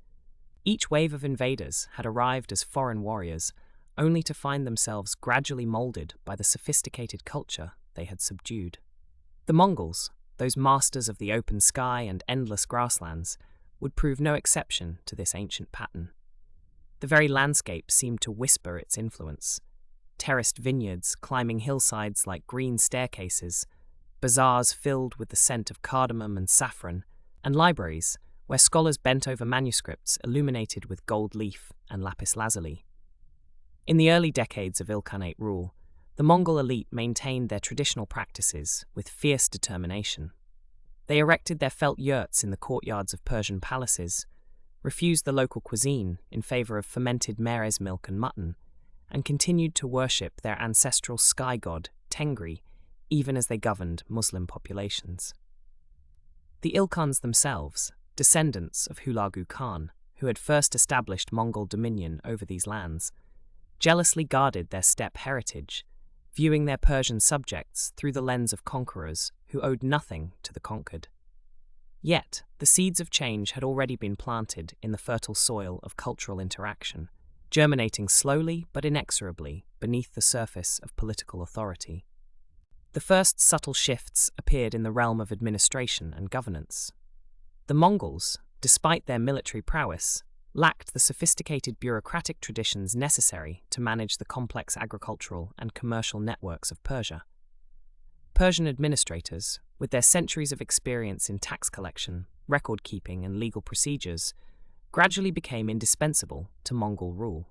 each wave of invaders had arrived as foreign warriors, only to find themselves gradually molded by the sophisticated culture they had subdued. The Mongols, those masters of the open sky and endless grasslands, would prove no exception to this ancient pattern. The very landscape seemed to whisper its influence. Terraced vineyards climbing hillsides like green staircases, bazaars filled with the scent of cardamom and saffron, and libraries where scholars bent over manuscripts illuminated with gold leaf and lapis lazuli. In the early decades of Ilkhanate rule, the Mongol elite maintained their traditional practices with fierce determination. They erected their felt yurts in the courtyards of Persian palaces, refused the local cuisine in favor of fermented mare's milk and mutton, and continued to worship their ancestral sky god, Tengri, even as they governed Muslim populations. The Ilkhans themselves, descendants of Hulagu Khan, who had first established Mongol dominion over these lands, jealously guarded their steppe heritage, viewing their Persian subjects through the lens of conquerors who owed nothing to the conquered. Yet, the seeds of change had already been planted in the fertile soil of cultural interaction, germinating slowly but inexorably beneath the surface of political authority. The first subtle shifts appeared in the realm of administration and governance. The Mongols, despite their military prowess, lacked the sophisticated bureaucratic traditions necessary to manage the complex agricultural and commercial networks of Persia. Persian administrators, with their centuries of experience in tax collection, record-keeping, and legal procedures, gradually became indispensable to Mongol rule.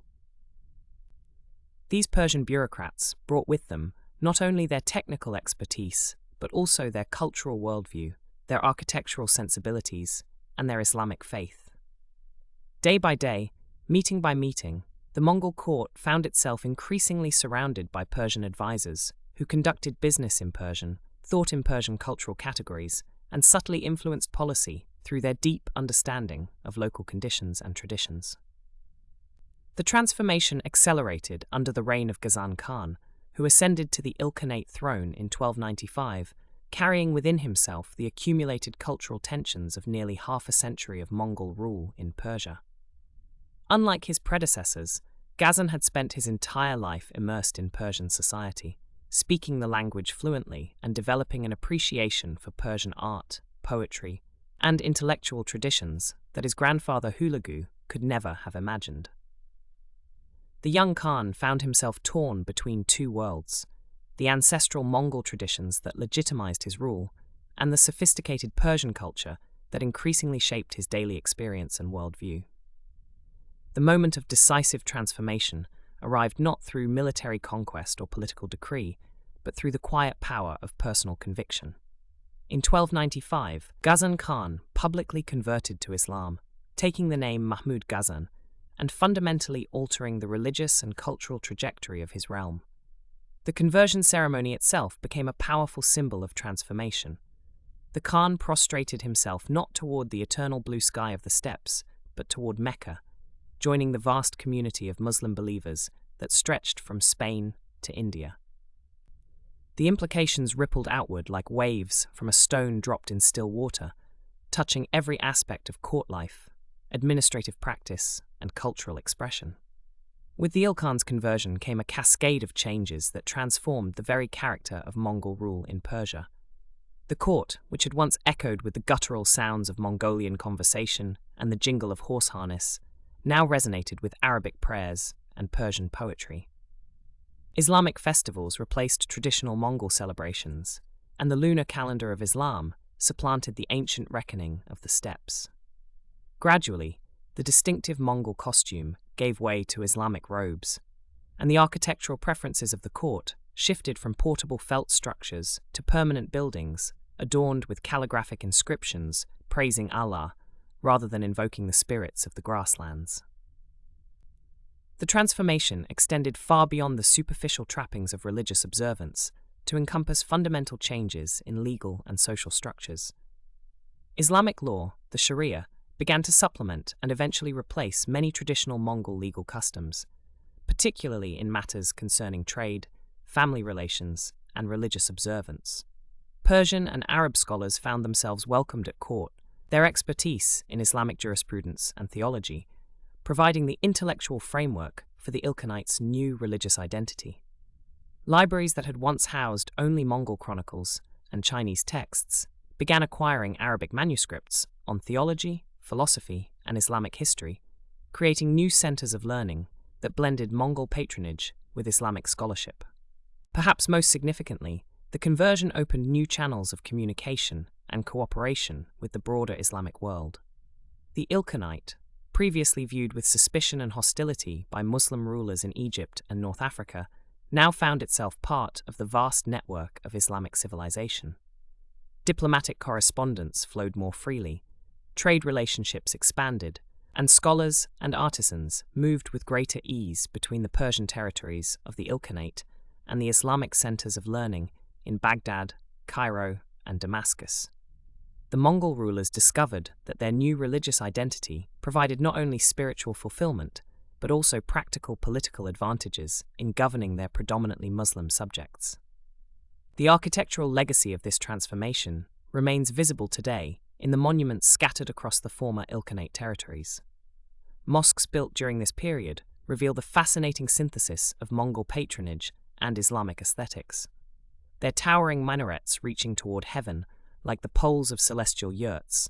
These Persian bureaucrats brought with them not only their technical expertise, but also their cultural worldview, their architectural sensibilities, and their Islamic faith. Day by day, meeting by meeting, the Mongol court found itself increasingly surrounded by Persian advisors who conducted business in Persian, thought in Persian cultural categories, and subtly influenced policy through their deep understanding of local conditions and traditions. The transformation accelerated under the reign of Ghazan Khan, who ascended to the Ilkhanate throne in 1295, carrying within himself the accumulated cultural tensions of nearly half a century of Mongol rule in Persia. Unlike his predecessors, Ghazan had spent his entire life immersed in Persian society, speaking the language fluently and developing an appreciation for Persian art, poetry, and intellectual traditions that his grandfather Hulagu could never have imagined. The young Khan found himself torn between two worlds, the ancestral Mongol traditions that legitimized his rule, and the sophisticated Persian culture that increasingly shaped his daily experience and worldview. The moment of decisive transformation arrived not through military conquest or political decree, but through the quiet power of personal conviction. In 1295, Ghazan Khan publicly converted to Islam, taking the name Mahmud Ghazan, and fundamentally altering the religious and cultural trajectory of his realm. The conversion ceremony itself became a powerful symbol of transformation. The Khan prostrated himself not toward the eternal blue sky of the steppes, but toward Mecca, joining the vast community of Muslim believers that stretched from Spain to India. The implications rippled outward like waves from a stone dropped in still water, touching every aspect of court life, administrative practice, and cultural expression. With the Ilkhan's conversion came a cascade of changes that transformed the very character of Mongol rule in Persia. The court, which had once echoed with the guttural sounds of Mongolian conversation and the jingle of horse harness, now resonated with Arabic prayers and Persian poetry. Islamic festivals replaced traditional Mongol celebrations, and the lunar calendar of Islam supplanted the ancient reckoning of the steppes. Gradually, the distinctive Mongol costume gave way to Islamic robes, and the architectural preferences of the court shifted from portable felt structures to permanent buildings adorned with calligraphic inscriptions praising Allah rather than invoking the spirits of the grasslands. The transformation extended far beyond the superficial trappings of religious observance to encompass fundamental changes in legal and social structures. Islamic law, the Sharia, began to supplement and eventually replace many traditional Mongol legal customs, particularly in matters concerning trade, family relations, and religious observance. Persian and Arab scholars found themselves welcomed at court, their expertise in Islamic jurisprudence and theology, providing the intellectual framework for the Ilkhanites' new religious identity. Libraries that had once housed only Mongol chronicles and Chinese texts began acquiring Arabic manuscripts on theology, philosophy, and Islamic history, creating new centers of learning that blended Mongol patronage with Islamic scholarship. Perhaps most significantly, the conversion opened new channels of communication and cooperation with the broader Islamic world. The Ilkhanate, previously viewed with suspicion and hostility by Muslim rulers in Egypt and North Africa, now found itself part of the vast network of Islamic civilization. Diplomatic correspondence flowed more freely, trade relationships expanded, and scholars and artisans moved with greater ease between the Persian territories of the Ilkhanate and the Islamic centers of learning in Baghdad, Cairo, and Damascus. The Mongol rulers discovered that their new religious identity provided not only spiritual fulfillment, but also practical political advantages in governing their predominantly Muslim subjects. The architectural legacy of this transformation remains visible today in the monuments scattered across the former Ilkhanate territories. Mosques built during this period reveal the fascinating synthesis of Mongol patronage and Islamic aesthetics. Their towering minarets reaching toward heaven like the poles of celestial yurts,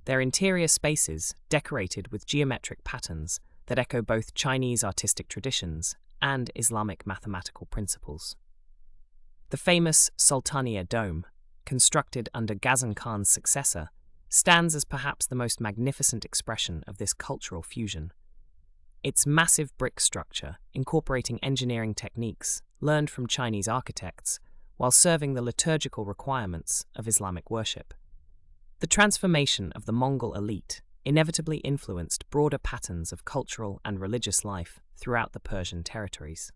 their interior spaces decorated with geometric patterns that echo both Chinese artistic traditions and Islamic mathematical principles. The famous Sultaniya Dome, constructed under Ghazan Khan's successor, stands as perhaps the most magnificent expression of this cultural fusion. Its massive brick structure, incorporating engineering techniques learned from Chinese architects, while serving the liturgical requirements of Islamic worship. The transformation of the Mongol elite inevitably influenced broader patterns of cultural and religious life throughout the Persian territories.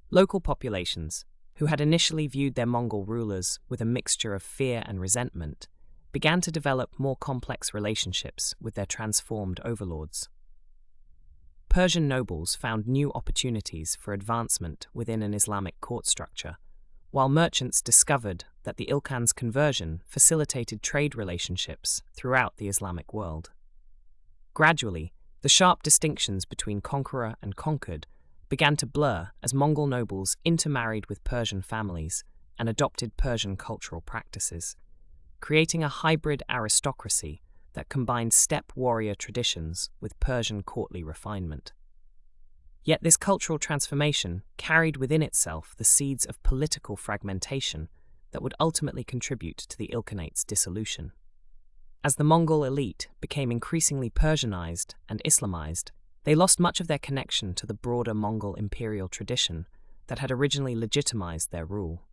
Local populations, who had initially viewed their Mongol rulers with a mixture of fear and resentment, began to develop more complex relationships with their transformed overlords. Persian nobles found new opportunities for advancement within an Islamic court structure, while merchants discovered that the Ilkhan's conversion facilitated trade relationships throughout the Islamic world. Gradually, the sharp distinctions between conqueror and conquered began to blur as Mongol nobles intermarried with Persian families and adopted Persian cultural practices, creating a hybrid aristocracy that combined steppe warrior traditions with Persian courtly refinement. Yet this cultural transformation carried within itself the seeds of political fragmentation that would ultimately contribute to the Ilkhanate's dissolution. As the Mongol elite became increasingly Persianized and Islamized, they lost much of their connection to the broader Mongol imperial tradition that had originally legitimized their rule.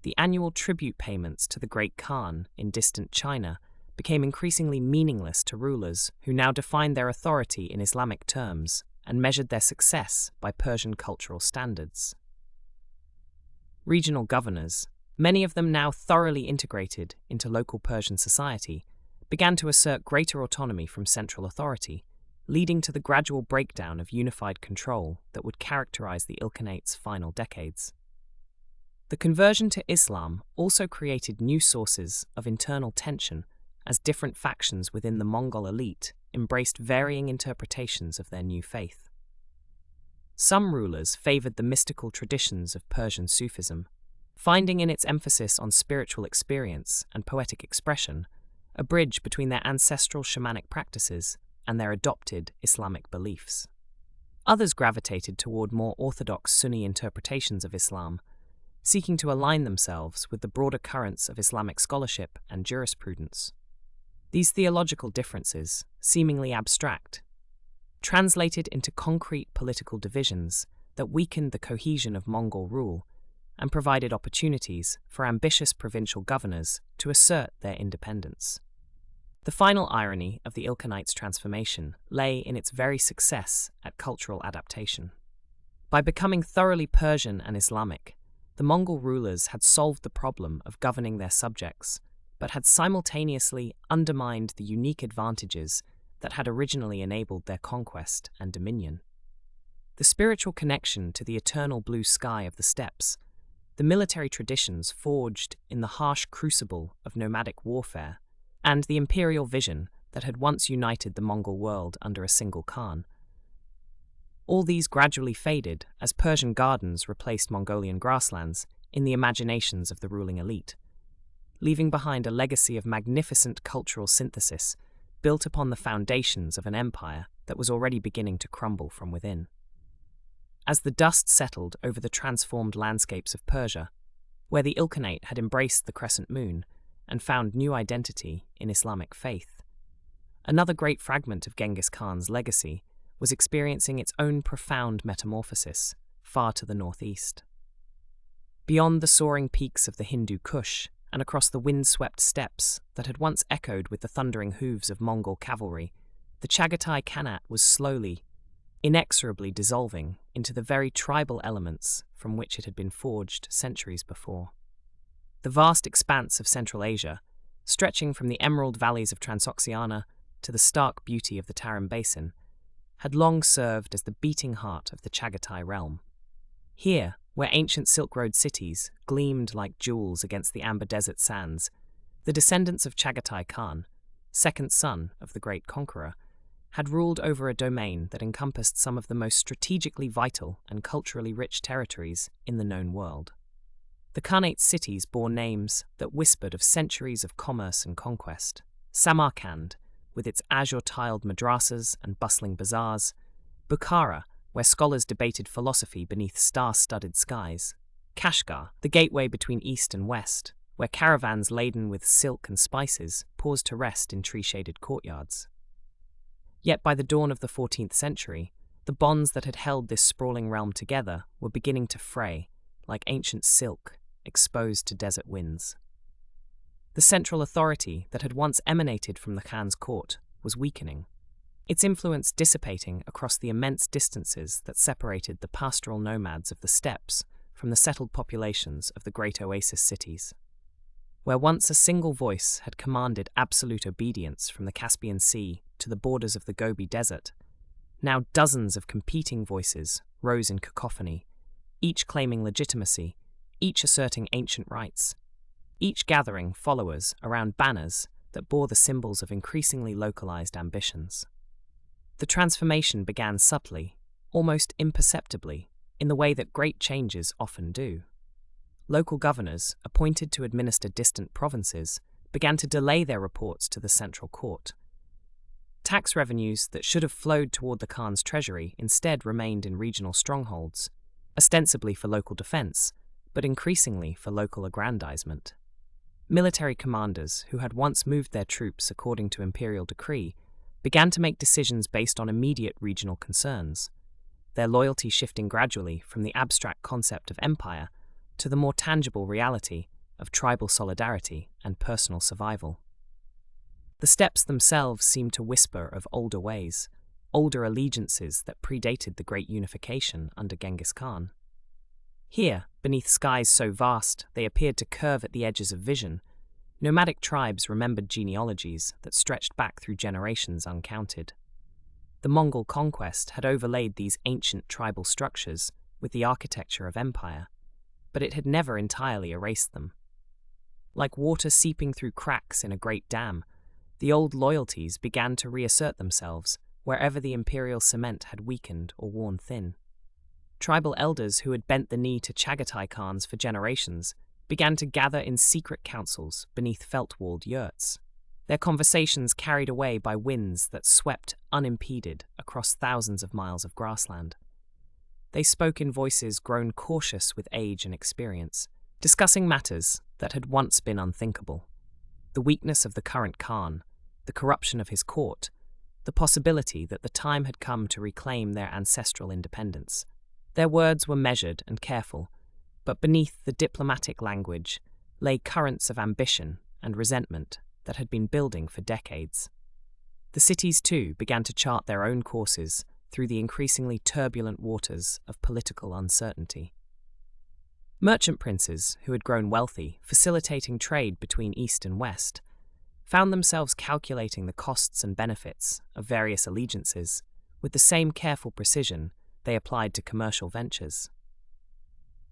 The annual tribute payments to the Great Khan in distant China became increasingly meaningless to rulers who now defined their authority in Islamic terms and measured their success by Persian cultural standards. Regional governors, many of them now thoroughly integrated into local Persian society, began to assert greater autonomy from central authority, leading to the gradual breakdown of unified control that would characterize the Ilkhanate's final decades. The conversion to Islam also created new sources of internal tension as different factions within the Mongol elite embraced varying interpretations of their new faith. Some rulers favored the mystical traditions of Persian Sufism, finding in its emphasis on spiritual experience and poetic expression a bridge between their ancestral shamanic practices and their adopted Islamic beliefs. Others gravitated toward more orthodox Sunni interpretations of Islam, seeking to align themselves with the broader currents of Islamic scholarship and jurisprudence. These theological differences, seemingly abstract, translated into concrete political divisions that weakened the cohesion of Mongol rule and provided opportunities for ambitious provincial governors to assert their independence. The final irony of the Ilkhanate's transformation lay in its very success at cultural adaptation. By becoming thoroughly Persian and Islamic, the Mongol rulers had solved the problem of governing their subjects, but had simultaneously undermined the unique advantages that had originally enabled their conquest and dominion. The spiritual connection to the eternal blue sky of the steppes, the military traditions forged in the harsh crucible of nomadic warfare, and the imperial vision that had once united the Mongol world under a single Khan. All these gradually faded as Persian gardens replaced Mongolian grasslands in the imaginations of the ruling elite, leaving behind a legacy of magnificent cultural synthesis built upon the foundations of an empire that was already beginning to crumble from within. As the dust settled over the transformed landscapes of Persia, where the Ilkhanate had embraced the crescent moon and found new identity in Islamic faith, another great fragment of Genghis Khan's legacy was experiencing its own profound metamorphosis far to the northeast. Beyond the soaring peaks of the Hindu Kush and across the wind-swept steppes that had once echoed with the thundering hooves of Mongol cavalry, the Chagatai Khanate was slowly, inexorably dissolving into the very tribal elements from which it had been forged centuries before. The vast expanse of Central Asia, stretching from the emerald valleys of Transoxiana to the stark beauty of the Tarim Basin, had long served as the beating heart of the Chagatai realm. Here, where ancient Silk Road cities gleamed like jewels against the amber desert sands, the descendants of Chagatai Khan, second son of the great conqueror, had ruled over a domain that encompassed some of the most strategically vital and culturally rich territories in the known world. The Khanate cities bore names that whispered of centuries of commerce and conquest. Samarkand, with its azure-tiled madrasas and bustling bazaars; Bukhara, where scholars debated philosophy beneath star-studded skies; Kashgar, the gateway between east and west, where caravans laden with silk and spices paused to rest in tree-shaded courtyards. Yet by the dawn of the 14th century, the bonds that had held this sprawling realm together were beginning to fray, like ancient silk exposed to desert winds. The central authority that had once emanated from the Khan's court was weakening, its influence dissipating across the immense distances that separated the pastoral nomads of the steppes from the settled populations of the great oasis cities. Where once a single voice had commanded absolute obedience from the Caspian Sea to the borders of the Gobi Desert, now dozens of competing voices rose in cacophony, each claiming legitimacy, each asserting ancient rights, each gathering followers around banners that bore the symbols of increasingly localized ambitions. The transformation began subtly, almost imperceptibly, in the way that great changes often do. Local governors, appointed to administer distant provinces, began to delay their reports to the central court. Tax revenues that should have flowed toward the Khan's treasury instead remained in regional strongholds, ostensibly for local defense, but increasingly for local aggrandizement. Military commanders who had once moved their troops according to imperial decree began to make decisions based on immediate regional concerns, their loyalty shifting gradually from the abstract concept of empire to the more tangible reality of tribal solidarity and personal survival. The steppes themselves seemed to whisper of older ways, older allegiances that predated the great unification under Genghis Khan. Here, beneath skies so vast they appeared to curve at the edges of vision, nomadic tribes remembered genealogies that stretched back through generations uncounted. The Mongol conquest had overlaid these ancient tribal structures with the architecture of empire, but it had never entirely erased them. Like water seeping through cracks in a great dam, the old loyalties began to reassert themselves wherever the imperial cement had weakened or worn thin. Tribal elders who had bent the knee to Chagatai Khans for generations began to gather in secret councils beneath felt-walled yurts, their conversations carried away by winds that swept unimpeded across thousands of miles of grassland. They spoke in voices grown cautious with age and experience, discussing matters that had once been unthinkable: the weakness of the current Khan, the corruption of his court, the possibility that the time had come to reclaim their ancestral independence. Their words were measured and careful, but beneath the diplomatic language lay currents of ambition and resentment that had been building for decades. The cities, too, began to chart their own courses through the increasingly turbulent waters of political uncertainty. Merchant princes, who had grown wealthy, facilitating trade between East and West, found themselves calculating the costs and benefits of various allegiances with the same careful precision they applied to commercial ventures.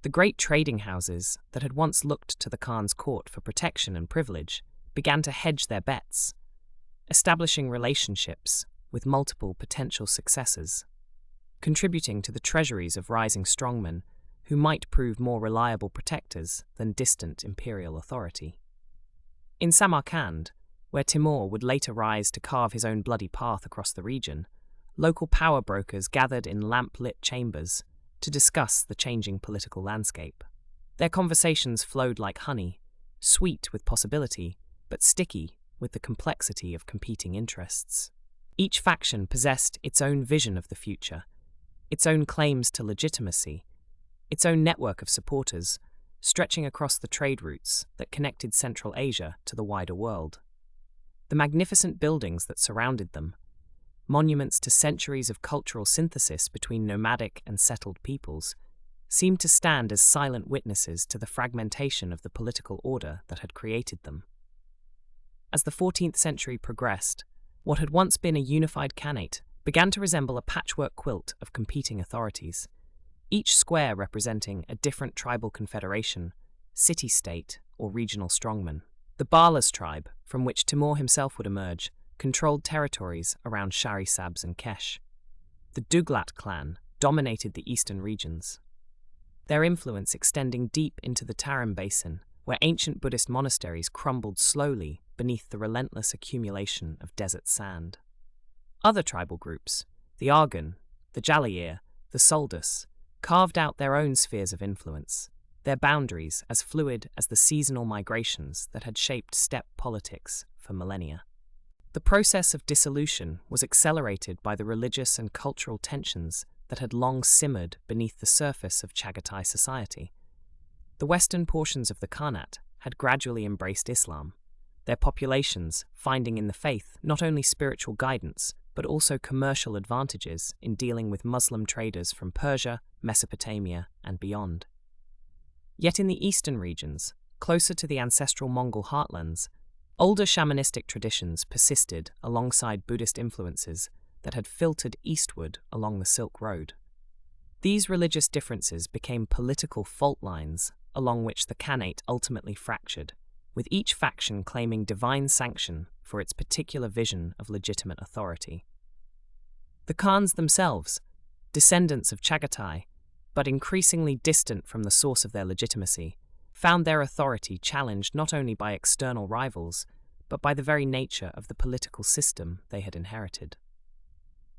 The great trading houses that had once looked to the Khan's court for protection and privilege began to hedge their bets, establishing relationships with multiple potential successors, contributing to the treasuries of rising strongmen who might prove more reliable protectors than distant imperial authority. In Samarkand, where Timur would later rise to carve his own bloody path across the region, local power brokers gathered in lamp-lit chambers to discuss the changing political landscape. Their conversations flowed like honey, sweet with possibility, but sticky with the complexity of competing interests. Each faction possessed its own vision of the future, its own claims to legitimacy, its own network of supporters, stretching across the trade routes that connected Central Asia to the wider world. The magnificent buildings that surrounded them, monuments to centuries of cultural synthesis between nomadic and settled peoples, seemed to stand as silent witnesses to the fragmentation of the political order that had created them. As the 14th century progressed, what had once been a unified khanate began to resemble a patchwork quilt of competing authorities, each square representing a different tribal confederation, city-state, or regional strongman. The Balas tribe, from which Timur himself would emerge, controlled territories around Sharisabz and Kesh. The Duglat clan dominated the eastern regions, their influence extending deep into the Tarim Basin, where ancient Buddhist monasteries crumbled slowly beneath the relentless accumulation of desert sand. Other tribal groups, the Argun, the Jalayir, the Soldus, carved out their own spheres of influence, their boundaries as fluid as the seasonal migrations that had shaped steppe politics for millennia. The process of dissolution was accelerated by the religious and cultural tensions that had long simmered beneath the surface of Chagatai society. The western portions of the Khanate had gradually embraced Islam, their populations finding in the faith not only spiritual guidance, but also commercial advantages in dealing with Muslim traders from Persia, Mesopotamia, and beyond. Yet in the eastern regions, closer to the ancestral Mongol heartlands, older shamanistic traditions persisted alongside Buddhist influences that had filtered eastward along the Silk Road. These religious differences became political fault lines along which the Khanate ultimately fractured, with each faction claiming divine sanction for its particular vision of legitimate authority. The Khans themselves, descendants of Chagatai, but increasingly distant from the source of their legitimacy, found their authority challenged not only by external rivals, but by the very nature of the political system they had inherited.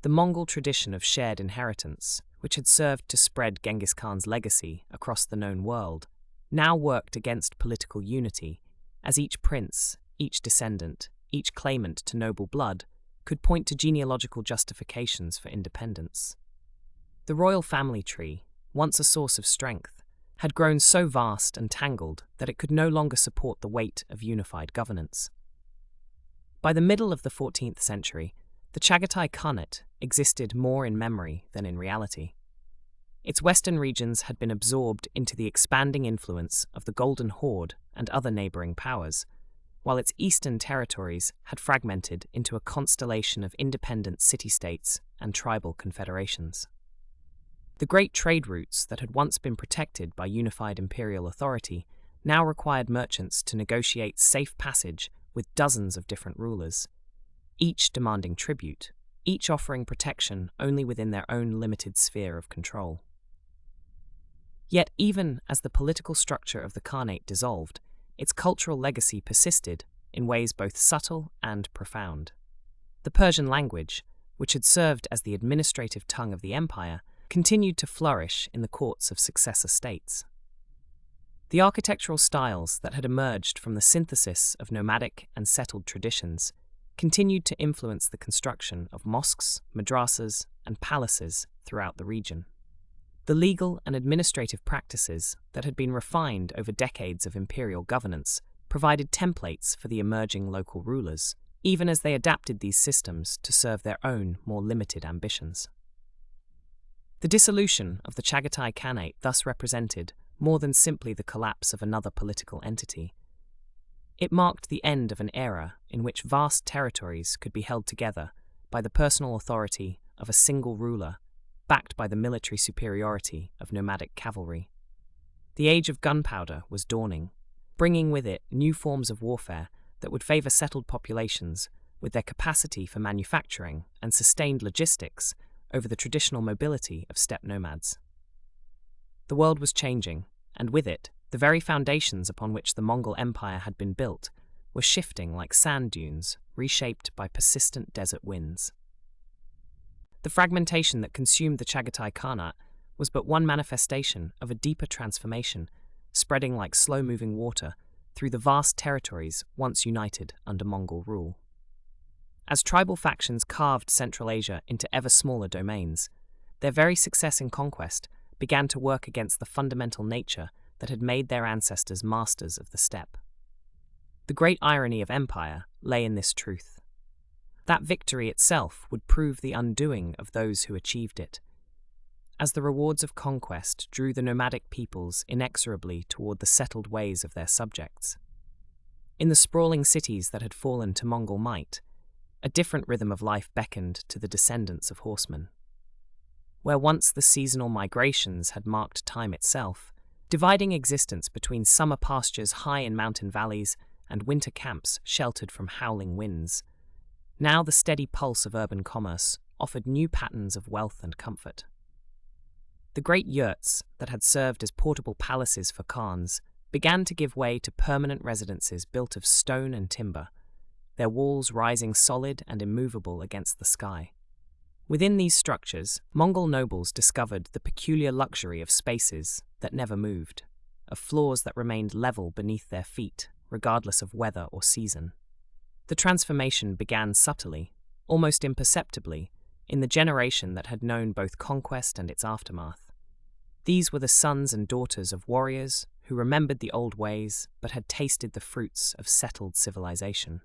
The Mongol tradition of shared inheritance, which had served to spread Genghis Khan's legacy across the known world, now worked against political unity, as each prince, each descendant, each claimant to noble blood could point to genealogical justifications for independence. The royal family tree, once a source of strength, had grown so vast and tangled that it could no longer support the weight of unified governance. By the middle of the 14th century, the Chagatai Khanate existed more in memory than in reality. Its western regions had been absorbed into the expanding influence of the Golden Horde and other neighboring powers, while its eastern territories had fragmented into a constellation of independent city-states and tribal confederations. The great trade routes that had once been protected by unified imperial authority now required merchants to negotiate safe passage with dozens of different rulers, each demanding tribute, each offering protection only within their own limited sphere of control. Yet even as the political structure of the Khanate dissolved, its cultural legacy persisted in ways both subtle and profound. The Persian language, which had served as the administrative tongue of the empire, continued to flourish in the courts of successor states. The architectural styles that had emerged from the synthesis of nomadic and settled traditions continued to influence the construction of mosques, madrasas, and palaces throughout the region. The legal and administrative practices that had been refined over decades of imperial governance provided templates for the emerging local rulers, even as they adapted these systems to serve their own more limited ambitions. The dissolution of the Chagatai Khanate thus represented more than simply the collapse of another political entity. It marked the end of an era in which vast territories could be held together by the personal authority of a single ruler, backed by the military superiority of nomadic cavalry. The age of gunpowder was dawning, bringing with it new forms of warfare that would favor settled populations with their capacity for manufacturing and sustained logistics over the traditional mobility of steppe nomads. The world was changing, and with it, the very foundations upon which the Mongol Empire had been built were shifting like sand dunes, reshaped by persistent desert winds. The fragmentation that consumed the Chagatai Khanate was but one manifestation of a deeper transformation, spreading like slow-moving water through the vast territories once united under Mongol rule. As tribal factions carved Central Asia into ever smaller domains, their very success in conquest began to work against the fundamental nature that had made their ancestors masters of the steppe. The great irony of empire lay in this truth. That victory itself would prove the undoing of those who achieved it, as the rewards of conquest drew the nomadic peoples inexorably toward the settled ways of their subjects. In the sprawling cities that had fallen to Mongol might, a different rhythm of life beckoned to the descendants of horsemen. Where once the seasonal migrations had marked time itself, dividing existence between summer pastures high in mountain valleys and winter camps sheltered from howling winds, now the steady pulse of urban commerce offered new patterns of wealth and comfort. The great yurts that had served as portable palaces for khans began to give way to permanent residences built of stone and timber, their walls rising solid and immovable against the sky. Within these structures, Mongol nobles discovered the peculiar luxury of spaces that never moved, of floors that remained level beneath their feet, regardless of weather or season. The transformation began subtly, almost imperceptibly, in the generation that had known both conquest and its aftermath. These were the sons and daughters of warriors who remembered the old ways but had tasted the fruits of settled civilization.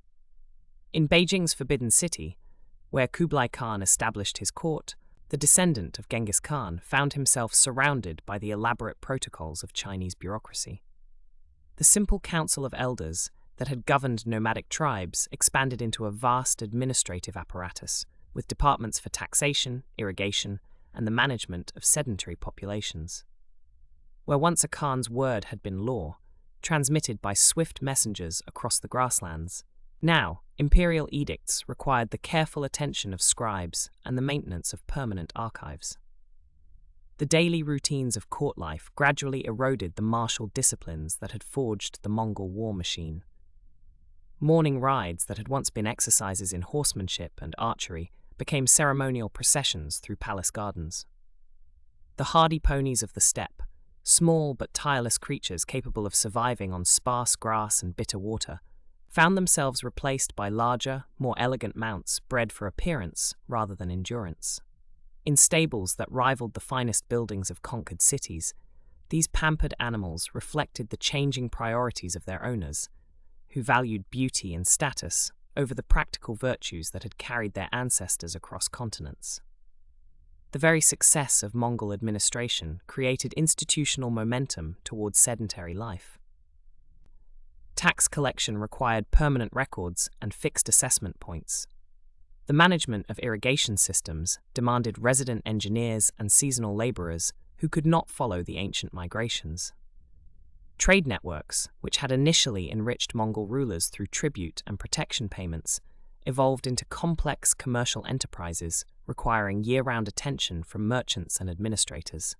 In Beijing's Forbidden City, where Kublai Khan established his court, the descendant of Genghis Khan found himself surrounded by the elaborate protocols of Chinese bureaucracy. The simple council of elders that had governed nomadic tribes expanded into a vast administrative apparatus, with departments for taxation, irrigation, and the management of sedentary populations. Where once a Khan's word had been law, transmitted by swift messengers across the grasslands, now imperial edicts required the careful attention of scribes and the maintenance of permanent archives. The daily routines of court life gradually eroded the martial disciplines that had forged the Mongol war machine. Morning rides that had once been exercises in horsemanship and archery became ceremonial processions through palace gardens. The hardy ponies of the steppe, small but tireless creatures capable of surviving on sparse grass and bitter water, found themselves replaced by larger, more elegant mounts bred for appearance rather than endurance. In stables that rivaled the finest buildings of conquered cities, these pampered animals reflected the changing priorities of their owners, who valued beauty and status over the practical virtues that had carried their ancestors across continents. The very success of Mongol administration created institutional momentum towards sedentary life. Tax collection required permanent records and fixed assessment points. The management of irrigation systems demanded resident engineers and seasonal laborers who could not follow the ancient migrations. Trade networks, which had initially enriched Mongol rulers through tribute and protection payments, evolved into complex commercial enterprises requiring year-round attention from merchants and administrators.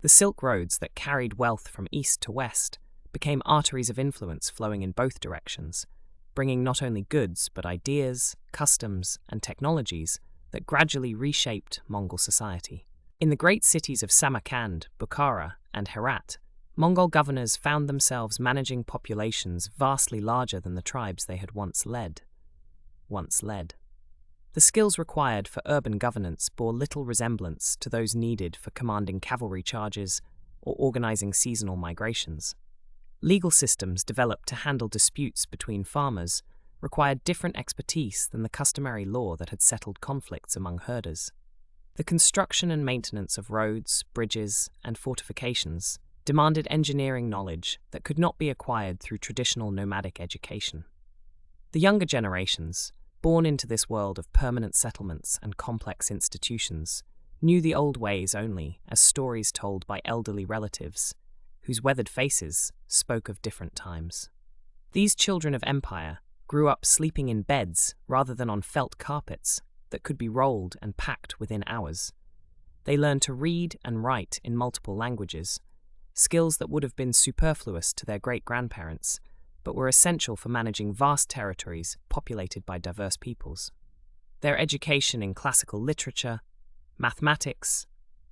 The Silk Roads that carried wealth from east to west became arteries of influence flowing in both directions, bringing not only goods but ideas, customs, and technologies that gradually reshaped Mongol society. In the great cities of Samarkand, Bukhara, and Herat, Mongol governors found themselves managing populations vastly larger than the tribes they had once led. The skills required for urban governance bore little resemblance to those needed for commanding cavalry charges or organizing seasonal migrations. Legal systems developed to handle disputes between farmers required different expertise than the customary law that had settled conflicts among herders. The construction and maintenance of roads, bridges, and fortifications demanded engineering knowledge that could not be acquired through traditional nomadic education. The younger generations, born into this world of permanent settlements and complex institutions, knew the old ways only as stories told by elderly relatives, whose weathered faces spoke of different times. These children of empire grew up sleeping in beds rather than on felt carpets that could be rolled and packed within hours. They learned to read and write in multiple languages, skills that would have been superfluous to their great-grandparents, but were essential for managing vast territories populated by diverse peoples. Their education in classical literature, mathematics,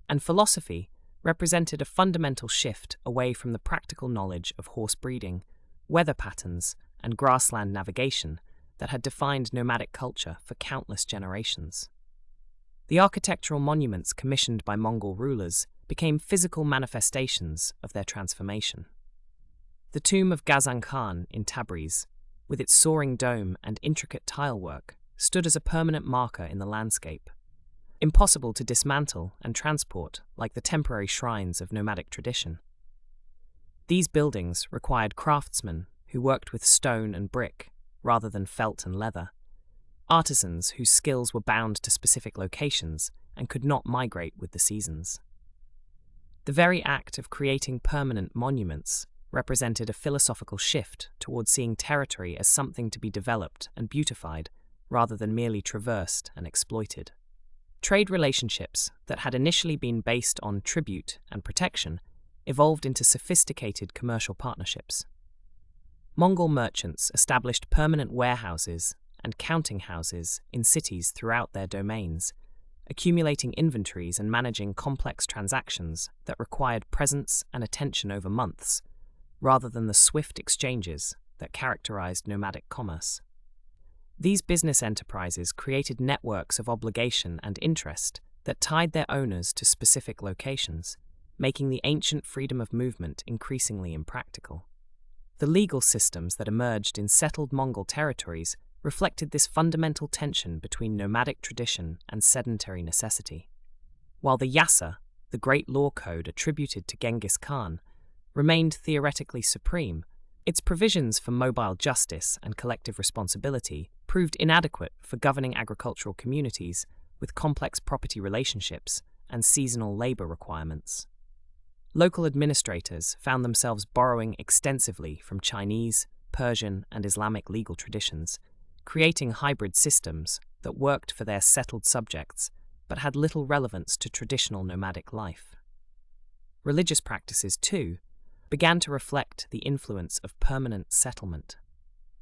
and philosophy represented a fundamental shift away from the practical knowledge of horse breeding, weather patterns, and grassland navigation that had defined nomadic culture for countless generations. The architectural monuments commissioned by Mongol rulers became physical manifestations of their transformation. The tomb of Ghazan Khan in Tabriz, with its soaring dome and intricate tilework, stood as a permanent marker in the landscape, impossible to dismantle and transport like the temporary shrines of nomadic tradition. These buildings required craftsmen who worked with stone and brick rather than felt and leather, artisans whose skills were bound to specific locations and could not migrate with the seasons. The very act of creating permanent monuments represented a philosophical shift towards seeing territory as something to be developed and beautified rather than merely traversed and exploited. Trade relationships that had initially been based on tribute and protection evolved into sophisticated commercial partnerships. Mongol merchants established permanent warehouses and counting houses in cities throughout their domains, accumulating inventories and managing complex transactions that required presence and attention over months, rather than the swift exchanges that characterized nomadic commerce. These business enterprises created networks of obligation and interest that tied their owners to specific locations, making the ancient freedom of movement increasingly impractical. The legal systems that emerged in settled Mongol territories reflected this fundamental tension between nomadic tradition and sedentary necessity. While the Yasa, the great law code attributed to Genghis Khan, remained theoretically supreme, its provisions for mobile justice and collective responsibility proved inadequate for governing agricultural communities with complex property relationships and seasonal labor requirements. Local administrators found themselves borrowing extensively from Chinese, Persian, and Islamic legal traditions, creating hybrid systems that worked for their settled subjects but had little relevance to traditional nomadic life. Religious practices, too, began to reflect the influence of permanent settlement.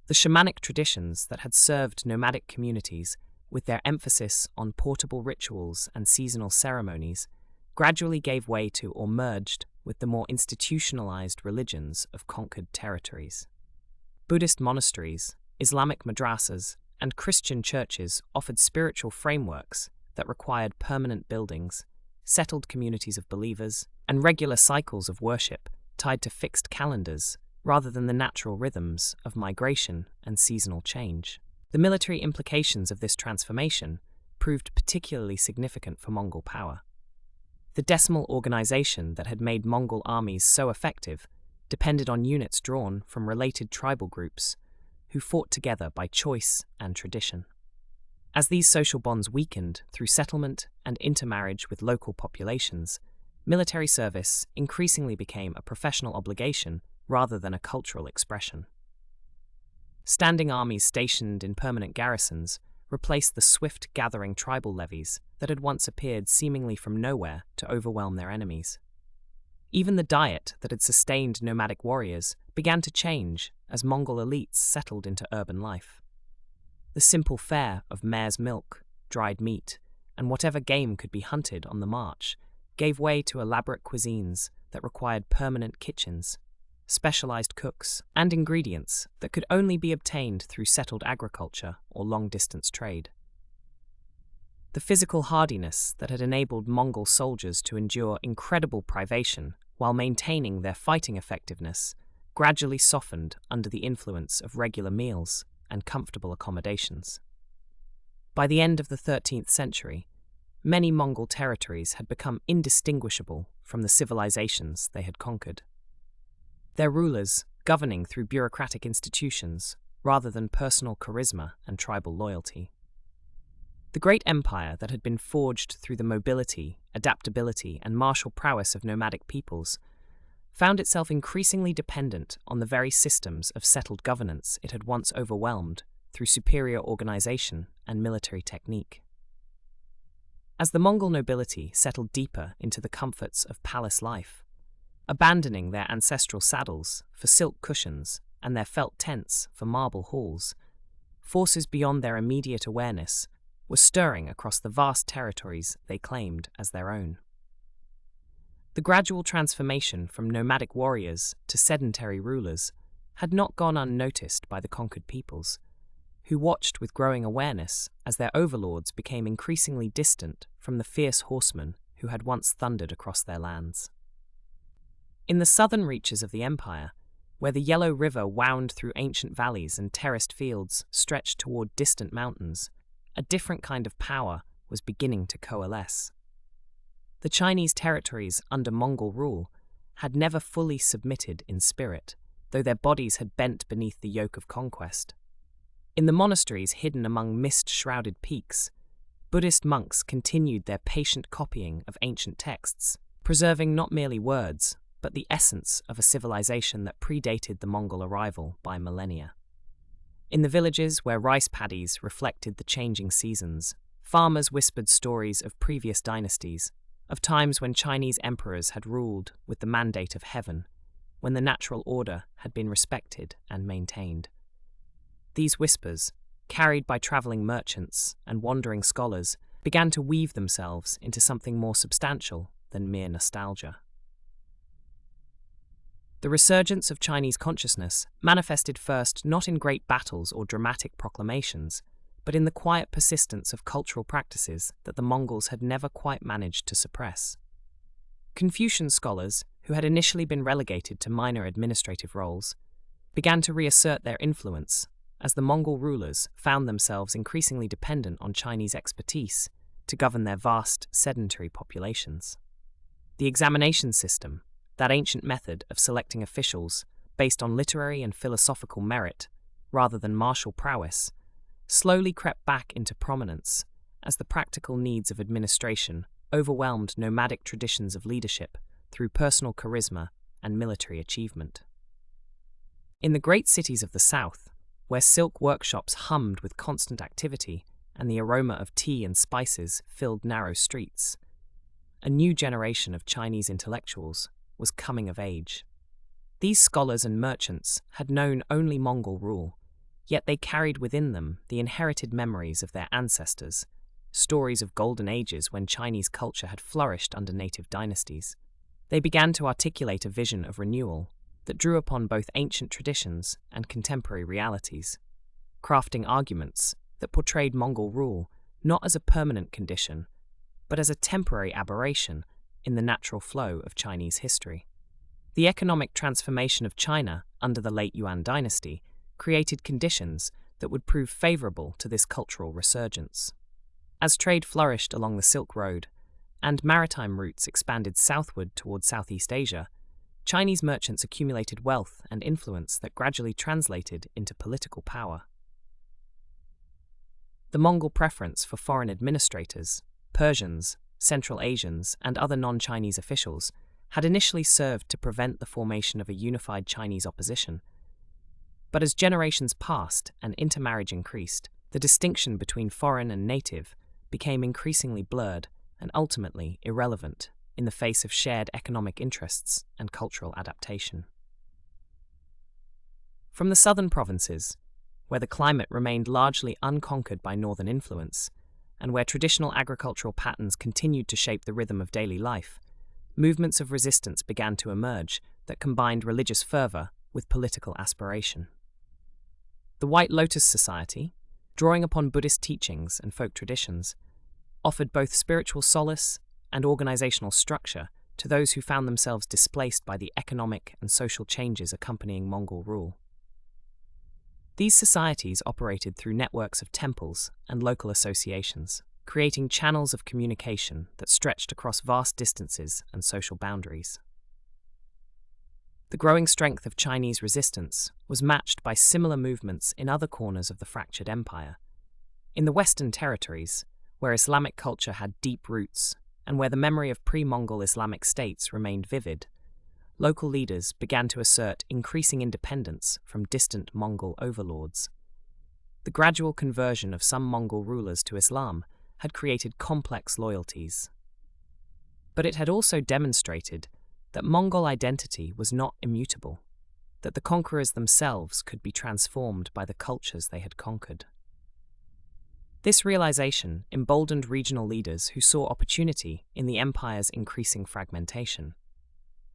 The shamanic traditions that had served nomadic communities, with their emphasis on portable rituals and seasonal ceremonies, gradually gave way to or merged with the more institutionalized religions of conquered territories. Buddhist monasteries, Islamic madrasas, and Christian churches offered spiritual frameworks that required permanent buildings, settled communities of believers, and regular cycles of worship tied to fixed calendars rather than the natural rhythms of migration and seasonal change. The military implications of this transformation proved particularly significant for Mongol power. The decimal organization that had made Mongol armies so effective depended on units drawn from related tribal groups who fought together by choice and tradition. As these social bonds weakened through settlement and intermarriage with local populations, military service increasingly became a professional obligation rather than a cultural expression. Standing armies stationed in permanent garrisons replaced the swift-gathering tribal levies that had once appeared seemingly from nowhere to overwhelm their enemies. Even the diet that had sustained nomadic warriors began to change as Mongol elites settled into urban life. The simple fare of mare's milk, dried meat, and whatever game could be hunted on the march gave way to elaborate cuisines that required permanent kitchens, specialized cooks, and ingredients that could only be obtained through settled agriculture or long-distance trade. The physical hardiness that had enabled Mongol soldiers to endure incredible privation while maintaining their fighting effectiveness gradually softened under the influence of regular meals and comfortable accommodations. By the end of the 13th century, many Mongol territories had become indistinguishable from the civilizations they had conquered. Their rulers governing through bureaucratic institutions rather than personal charisma and tribal loyalty. The great empire that had been forged through the mobility, adaptability, and martial prowess of nomadic peoples found itself increasingly dependent on the very systems of settled governance it had once overwhelmed through superior organization and military technique. As the Mongol nobility settled deeper into the comforts of palace life, abandoning their ancestral saddles for silk cushions and their felt tents for marble halls, forces beyond their immediate awareness were stirring across the vast territories they claimed as their own. The gradual transformation from nomadic warriors to sedentary rulers had not gone unnoticed by the conquered peoples, who watched with growing awareness as their overlords became increasingly distant from the fierce horsemen who had once thundered across their lands. In the southern reaches of the empire, where the Yellow River wound through ancient valleys and terraced fields stretched toward distant mountains, a different kind of power was beginning to coalesce. The Chinese territories under Mongol rule had never fully submitted in spirit, though their bodies had bent beneath the yoke of conquest. In the monasteries hidden among mist-shrouded peaks, Buddhist monks continued their patient copying of ancient texts, preserving not merely words, but the essence of a civilization that predated the Mongol arrival by millennia. In the villages where rice paddies reflected the changing seasons, farmers whispered stories of previous dynasties, of times when Chinese emperors had ruled with the mandate of heaven, when the natural order had been respected and maintained. These whispers, carried by traveling merchants and wandering scholars, began to weave themselves into something more substantial than mere nostalgia. The resurgence of Chinese consciousness manifested first not in great battles or dramatic proclamations, but in the quiet persistence of cultural practices that the Mongols had never quite managed to suppress. Confucian scholars, who had initially been relegated to minor administrative roles, began to reassert their influence as the Mongol rulers found themselves increasingly dependent on Chinese expertise to govern their vast sedentary populations. The examination system, that ancient method of selecting officials based on literary and philosophical merit rather than martial prowess, slowly crept back into prominence as the practical needs of administration overwhelmed nomadic traditions of leadership through personal charisma and military achievement. In the great cities of the south, where silk workshops hummed with constant activity and the aroma of tea and spices filled narrow streets, a new generation of Chinese intellectuals was coming of age. These scholars and merchants had known only Mongol rule, yet they carried within them the inherited memories of their ancestors, stories of golden ages when Chinese culture had flourished under native dynasties. They began to articulate a vision of renewal that drew upon both ancient traditions and contemporary realities, crafting arguments that portrayed Mongol rule not as a permanent condition, but as a temporary aberration in the natural flow of Chinese history. The economic transformation of China under the late Yuan dynasty created conditions that would prove favorable to this cultural resurgence. As trade flourished along the Silk Road and maritime routes expanded southward toward Southeast Asia, Chinese merchants accumulated wealth and influence that gradually translated into political power. The Mongol preference for foreign administrators, Persians, Central Asians, and other non-Chinese officials had initially served to prevent the formation of a unified Chinese opposition. But as generations passed and intermarriage increased, the distinction between foreign and native became increasingly blurred and ultimately irrelevant in the face of shared economic interests and cultural adaptation. From the southern provinces, where the climate remained largely unconquered by northern influence, and where traditional agricultural patterns continued to shape the rhythm of daily life, movements of resistance began to emerge that combined religious fervor with political aspiration. The White Lotus Society, drawing upon Buddhist teachings and folk traditions, offered both spiritual solace and organizational structure to those who found themselves displaced by the economic and social changes accompanying Mongol rule. These societies operated through networks of temples and local associations, creating channels of communication that stretched across vast distances and social boundaries. The growing strength of Chinese resistance was matched by similar movements in other corners of the fractured empire. In the Western territories, where Islamic culture had deep roots and where the memory of pre-Mongol Islamic states remained vivid, local leaders began to assert increasing independence from distant Mongol overlords. The gradual conversion of some Mongol rulers to Islam had created complex loyalties. But it had also demonstrated that Mongol identity was not immutable, that the conquerors themselves could be transformed by the cultures they had conquered. This realization emboldened regional leaders who saw opportunity in the empire's increasing fragmentation.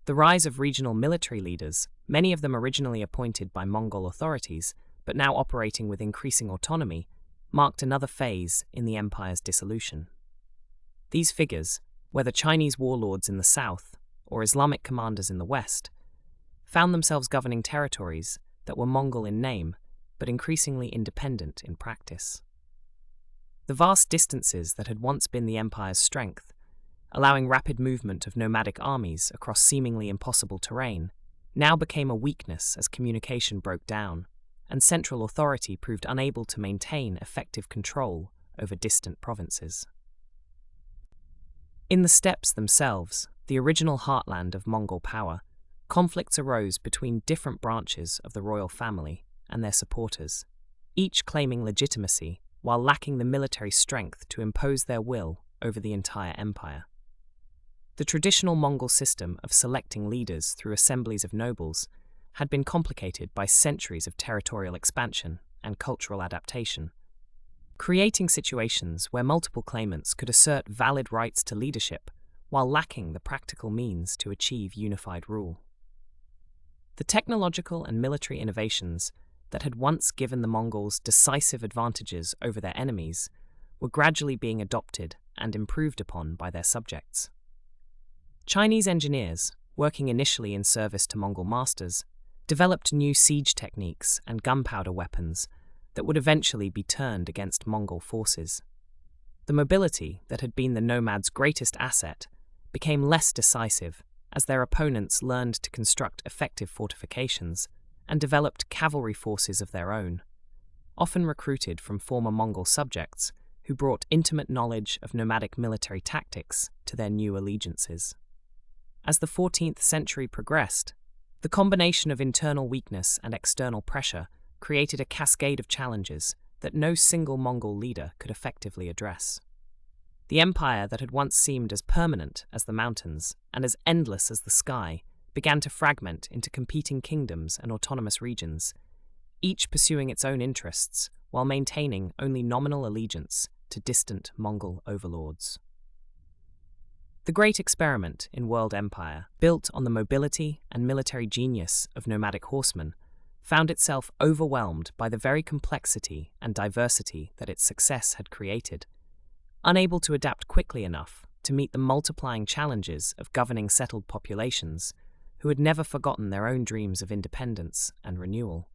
The rise of regional military leaders, many of them originally appointed by Mongol authorities, but now operating with increasing autonomy, marked another phase in the empire's dissolution. These figures, whether Chinese warlords in the south or Islamic commanders in the west, found themselves governing territories that were Mongol in name, but increasingly independent in practice. The vast distances that had once been the empire's strength, allowing rapid movement of nomadic armies across seemingly impossible terrain, now became a weakness as communication broke down, and central authority proved unable to maintain effective control over distant provinces. In the steppes themselves, the original heartland of Mongol power, conflicts arose between different branches of the royal family and their supporters, each claiming legitimacy while lacking the military strength to impose their will over the entire empire. The traditional Mongol system of selecting leaders through assemblies of nobles had been complicated by centuries of territorial expansion and cultural adaptation, creating situations where multiple claimants could assert valid rights to leadership while lacking the practical means to achieve unified rule. The technological and military innovations that had once given the Mongols decisive advantages over their enemies were gradually being adopted and improved upon by their subjects. Chinese engineers, working initially in service to Mongol masters, developed new siege techniques and gunpowder weapons that would eventually be turned against Mongol forces. The mobility that had been the nomads' greatest asset became less decisive as their opponents learned to construct effective fortifications and developed cavalry forces of their own, often recruited from former Mongol subjects who brought intimate knowledge of nomadic military tactics to their new allegiances. As the 14th century progressed, the combination of internal weakness and external pressure created a cascade of challenges that no single Mongol leader could effectively address. The empire that had once seemed as permanent as the mountains and as endless as the sky began to fragment into competing kingdoms and autonomous regions, each pursuing its own interests while maintaining only nominal allegiance to distant Mongol overlords. The great experiment in world empire, built on the mobility and military genius of nomadic horsemen, found itself overwhelmed by the very complexity and diversity that its success had created, unable to adapt quickly enough to meet the multiplying challenges of governing settled populations who had never forgotten their own dreams of independence and renewal.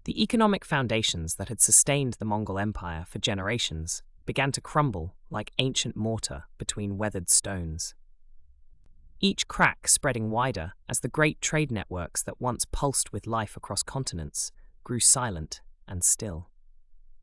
The economic foundations that had sustained the Mongol Empire for generations began to crumble like ancient mortar between weathered stones. Each crack spreading wider as the great trade networks that once pulsed with life across continents grew silent and still.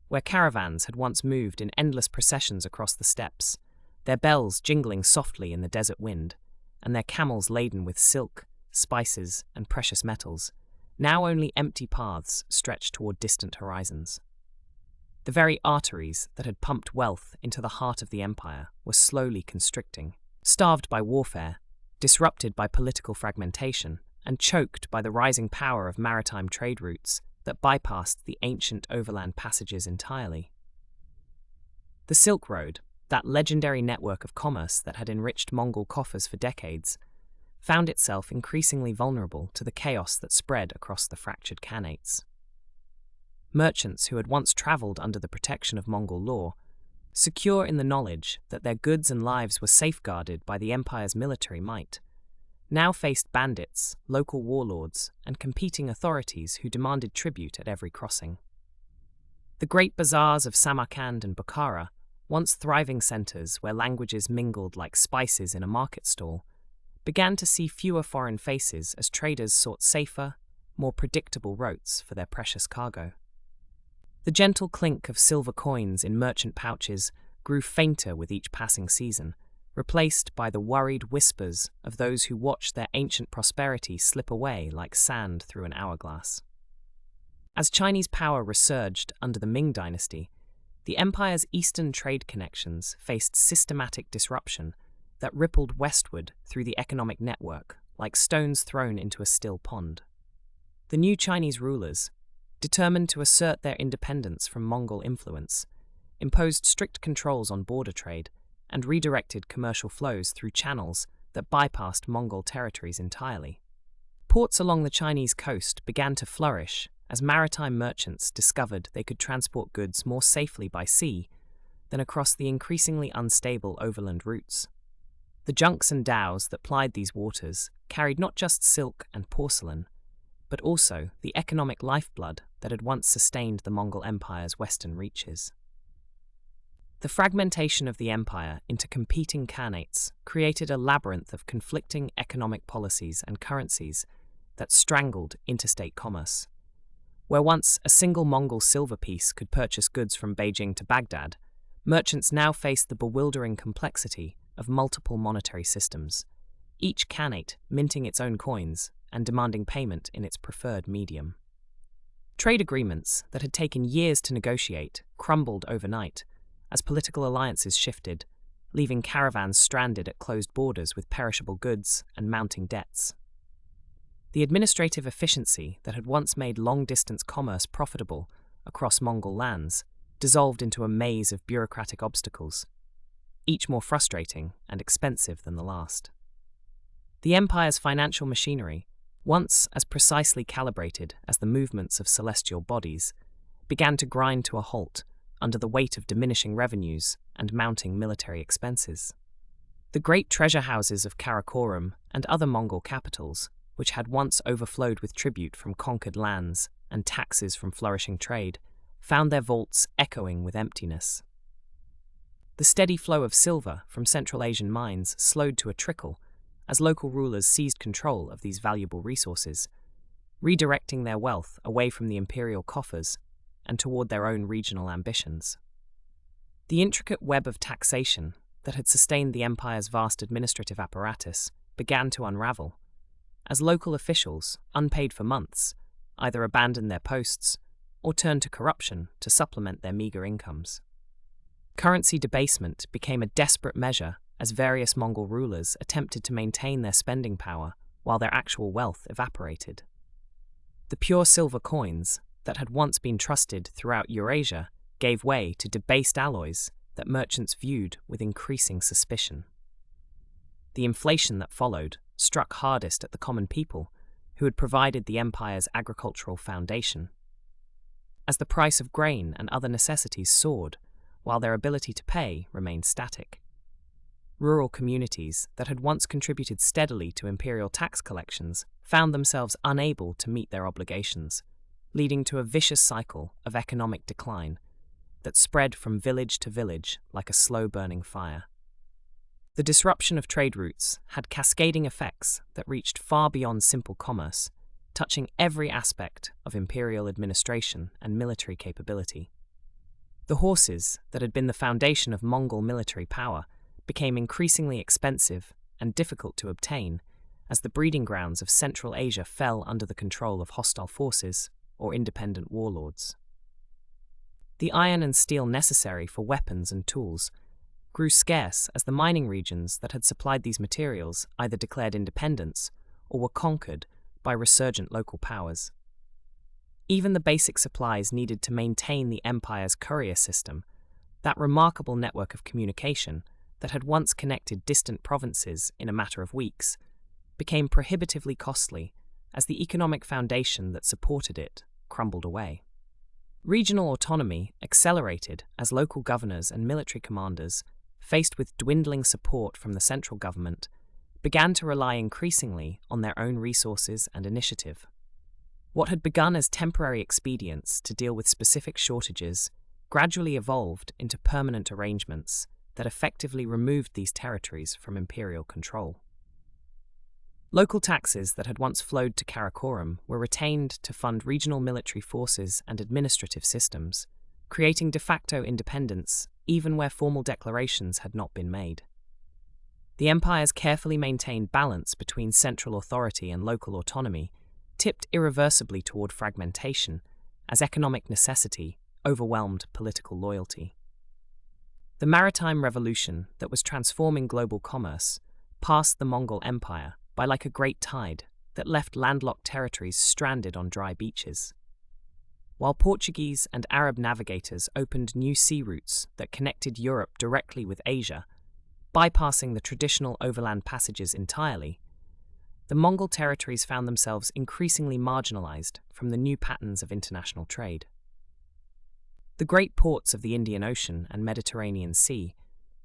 Where caravans had once moved in endless processions across the steppes, their bells jingling softly in the desert wind, and their camels laden with silk, spices, and precious metals, now only empty paths stretched toward distant horizons. The very arteries that had pumped wealth into the heart of the empire were slowly constricting, starved by warfare, disrupted by political fragmentation, and choked by the rising power of maritime trade routes that bypassed the ancient overland passages entirely. The Silk Road, that legendary network of commerce that had enriched Mongol coffers for decades, found itself increasingly vulnerable to the chaos that spread across the fractured khanates. Merchants who had once traveled under the protection of Mongol law, secure in the knowledge that their goods and lives were safeguarded by the empire's military might, now faced bandits, local warlords, and competing authorities who demanded tribute at every crossing. The great bazaars of Samarkand and Bukhara, once thriving centers where languages mingled like spices in a market stall, began to see fewer foreign faces as traders sought safer, more predictable routes for their precious cargo. The gentle clink of silver coins in merchant pouches grew fainter with each passing season, replaced by the worried whispers of those who watched their ancient prosperity slip away like sand through an hourglass. As Chinese power resurged under the Ming dynasty, the empire's eastern trade connections faced systematic disruption that rippled westward through the economic network like stones thrown into a still pond. The new Chinese rulers, determined to assert their independence from Mongol influence, imposed strict controls on border trade and redirected commercial flows through channels that bypassed Mongol territories entirely. Ports along the Chinese coast began to flourish as maritime merchants discovered they could transport goods more safely by sea than across the increasingly unstable overland routes. The junks and dhows that plied these waters carried not just silk and porcelain, but also the economic lifeblood that had once sustained the Mongol Empire's western reaches. The fragmentation of the empire into competing khanates created a labyrinth of conflicting economic policies and currencies that strangled interstate commerce. Where once a single Mongol silver piece could purchase goods from Beijing to Baghdad, merchants now faced the bewildering complexity of multiple monetary systems, each khanate minting its own coins and demanding payment in its preferred medium. Trade agreements that had taken years to negotiate crumbled overnight as political alliances shifted, leaving caravans stranded at closed borders with perishable goods and mounting debts. The administrative efficiency that had once made long-distance commerce profitable across Mongol lands dissolved into a maze of bureaucratic obstacles, each more frustrating and expensive than the last. The empire's financial machinery, once as precisely calibrated as the movements of celestial bodies, began to grind to a halt under the weight of diminishing revenues and mounting military expenses. The great treasure houses of Karakorum and other Mongol capitals, which had once overflowed with tribute from conquered lands and taxes from flourishing trade, found their vaults echoing with emptiness. The steady flow of silver from Central Asian mines slowed to a trickle as local rulers seized control of these valuable resources, redirecting their wealth away from the imperial coffers and toward their own regional ambitions. The intricate web of taxation that had sustained the empire's vast administrative apparatus began to unravel, as local officials, unpaid for months, either abandoned their posts or turned to corruption to supplement their meager incomes. Currency debasement became a desperate measure as various Mongol rulers attempted to maintain their spending power while their actual wealth evaporated. The pure silver coins that had once been trusted throughout Eurasia gave way to debased alloys that merchants viewed with increasing suspicion. The inflation that followed struck hardest at the common people who had provided the empire's agricultural foundation. As the price of grain and other necessities soared, while their ability to pay remained static. Rural communities that had once contributed steadily to imperial tax collections found themselves unable to meet their obligations, leading to a vicious cycle of economic decline that spread from village to village like a slow-burning fire. The disruption of trade routes had cascading effects that reached far beyond simple commerce, touching every aspect of imperial administration and military capability. The horses that had been the foundation of Mongol military power became increasingly expensive and difficult to obtain as the breeding grounds of Central Asia fell under the control of hostile forces or independent warlords. The iron and steel necessary for weapons and tools grew scarce as the mining regions that had supplied these materials either declared independence or were conquered by resurgent local powers. Even the basic supplies needed to maintain the empire's courier system, that remarkable network of communication that had once connected distant provinces in a matter of weeks, became prohibitively costly as the economic foundation that supported it crumbled away. Regional autonomy accelerated as local governors and military commanders, faced with dwindling support from the central government, began to rely increasingly on their own resources and initiative. What had begun as temporary expedients to deal with specific shortages gradually evolved into permanent arrangements that effectively removed these territories from imperial control. Local taxes that had once flowed to Karakorum were retained to fund regional military forces and administrative systems, creating de facto independence even where formal declarations had not been made. The empire's carefully maintained balance between central authority and local autonomy tipped irreversibly toward fragmentation as economic necessity overwhelmed political loyalty. The maritime revolution that was transforming global commerce passed the Mongol Empire by like a great tide that left landlocked territories stranded on dry beaches. While Portuguese and Arab navigators opened new sea routes that connected Europe directly with Asia, bypassing the traditional overland passages entirely, the Mongol territories found themselves increasingly marginalized from the new patterns of international trade. The great ports of the Indian Ocean and Mediterranean Sea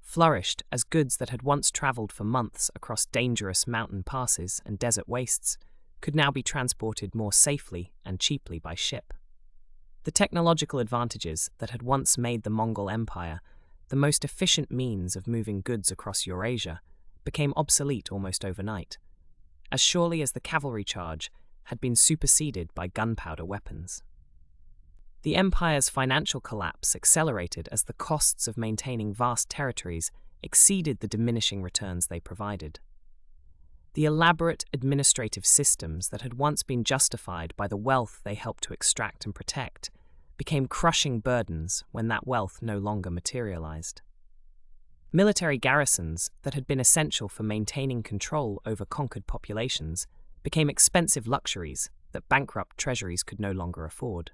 flourished as goods that had once traveled for months across dangerous mountain passes and desert wastes could now be transported more safely and cheaply by ship. The technological advantages that had once made the Mongol Empire the most efficient means of moving goods across Eurasia became obsolete almost overnight, as surely as the cavalry charge had been superseded by gunpowder weapons. The empire's financial collapse accelerated as the costs of maintaining vast territories exceeded the diminishing returns they provided. The elaborate administrative systems that had once been justified by the wealth they helped to extract and protect became crushing burdens when that wealth no longer materialized. Military garrisons that had been essential for maintaining control over conquered populations became expensive luxuries that bankrupt treasuries could no longer afford.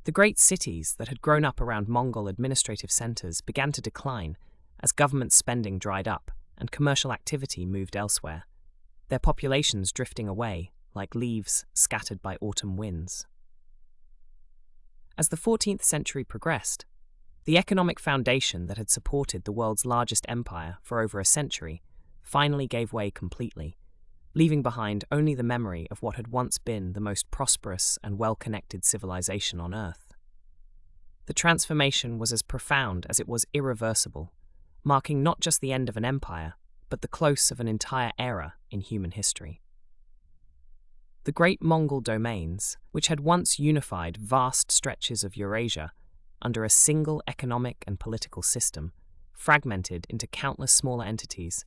The great cities that had grown up around Mongol administrative centers began to decline as government spending dried up and commercial activity moved elsewhere, their populations drifting away like leaves scattered by autumn winds. As the 14th century progressed, the economic foundation that had supported the world's largest empire for over a century finally gave way completely, leaving behind only the memory of what had once been the most prosperous and well-connected civilization on Earth. The transformation was as profound as it was irreversible, marking not just the end of an empire, but the close of an entire era in human history. The great Mongol domains, which had once unified vast stretches of Eurasia under a single economic and political system, fragmented into countless smaller entities,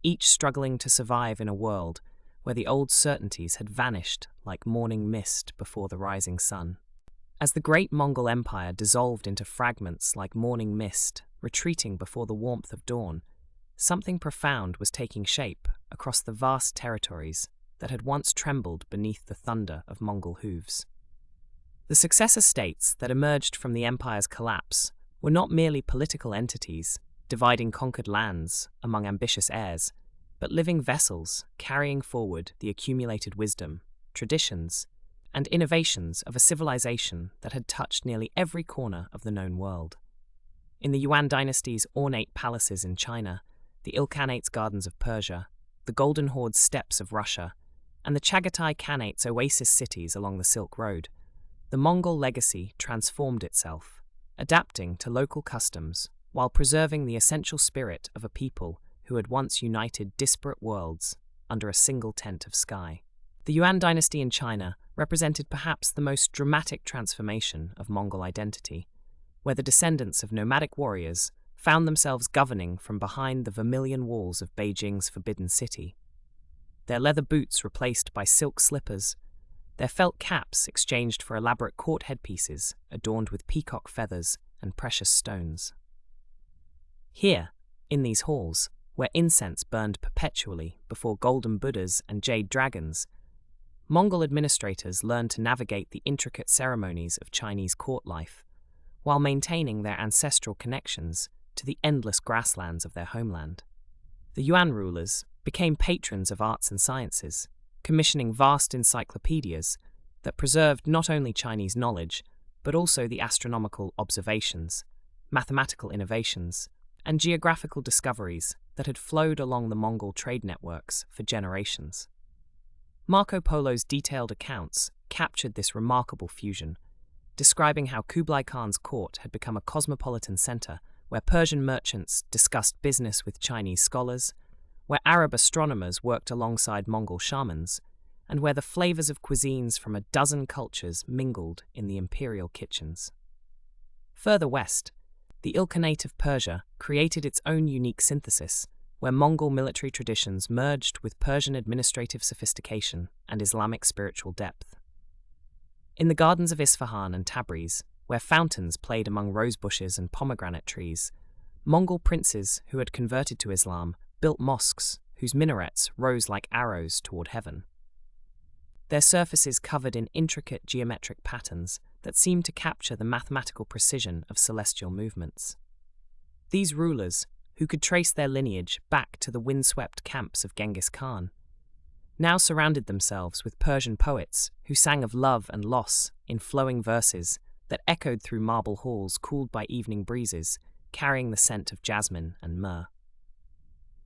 each struggling to survive in a world where the old certainties had vanished like morning mist before the rising sun. As the great Mongol Empire dissolved into fragments like morning mist, retreating before the warmth of dawn, something profound was taking shape across the vast territories that had once trembled beneath the thunder of Mongol hooves. The successor states that emerged from the empire's collapse were not merely political entities dividing conquered lands among ambitious heirs, but living vessels carrying forward the accumulated wisdom, traditions, and innovations of a civilization that had touched nearly every corner of the known world. In the Yuan dynasty's ornate palaces in China, the Khanates' gardens of Persia, the Golden Horde's steppes of Russia, and the Chagatai Khanates' oasis cities along the Silk Road, the Mongol legacy transformed itself, adapting to local customs while preserving the essential spirit of a people who had once united disparate worlds under a single tent of sky. The Yuan dynasty in China represented perhaps the most dramatic transformation of Mongol identity, where the descendants of nomadic warriors found themselves governing from behind the vermilion walls of Beijing's Forbidden City. Their leather boots replaced by silk slippers, their felt caps exchanged for elaborate court headpieces adorned with peacock feathers and precious stones. Here, in these halls, where incense burned perpetually before golden Buddhas and jade dragons, Mongol administrators learned to navigate the intricate ceremonies of Chinese court life, while maintaining their ancestral connections to the endless grasslands of their homeland. The Yuan rulers became patrons of arts and sciences, commissioning vast encyclopedias that preserved not only Chinese knowledge, but also the astronomical observations, mathematical innovations, and geographical discoveries that had flowed along the Mongol trade networks for generations. Marco Polo's detailed accounts captured this remarkable fusion, describing how Kublai Khan's court had become a cosmopolitan center where Persian merchants discussed business with Chinese scholars, where Arab astronomers worked alongside Mongol shamans, and where the flavors of cuisines from a dozen cultures mingled in the imperial kitchens. Further west, the Ilkhanate of Persia created its own unique synthesis, where Mongol military traditions merged with Persian administrative sophistication and Islamic spiritual depth. In the gardens of Isfahan and Tabriz, where fountains played among rose bushes and pomegranate trees, Mongol princes who had converted to Islam built mosques whose minarets rose like arrows toward heaven. Their surfaces covered in intricate geometric patterns that seemed to capture the mathematical precision of celestial movements. These rulers, who could trace their lineage back to the windswept camps of Genghis Khan, now surrounded themselves with Persian poets who sang of love and loss in flowing verses that echoed through marble halls cooled by evening breezes, carrying the scent of jasmine and myrrh.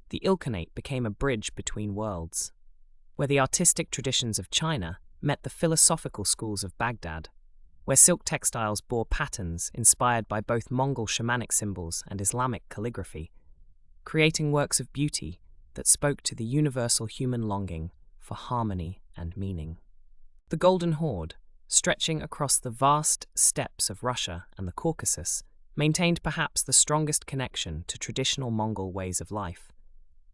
The Ilkhanate became a bridge between worlds, where the artistic traditions of China met the philosophical schools of Baghdad, where silk textiles bore patterns inspired by both Mongol shamanic symbols and Islamic calligraphy, creating works of beauty that spoke to the universal human longing for harmony and meaning. The Golden Horde, stretching across the vast steppes of Russia and the Caucasus, maintained perhaps the strongest connection to traditional Mongol ways of life.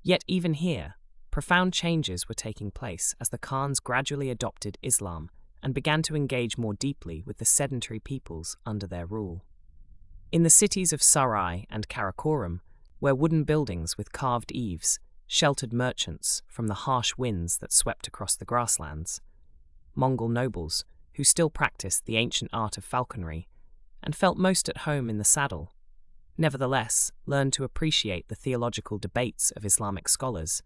Yet even here, profound changes were taking place as the Khans gradually adopted Islam and began to engage more deeply with the sedentary peoples under their rule. In the cities of Sarai and Karakorum, where wooden buildings with carved eaves sheltered merchants from the harsh winds that swept across the grasslands, Mongol nobles, who still practiced the ancient art of falconry and felt most at home in the saddle, nevertheless learned to appreciate the theological debates of Islamic scholars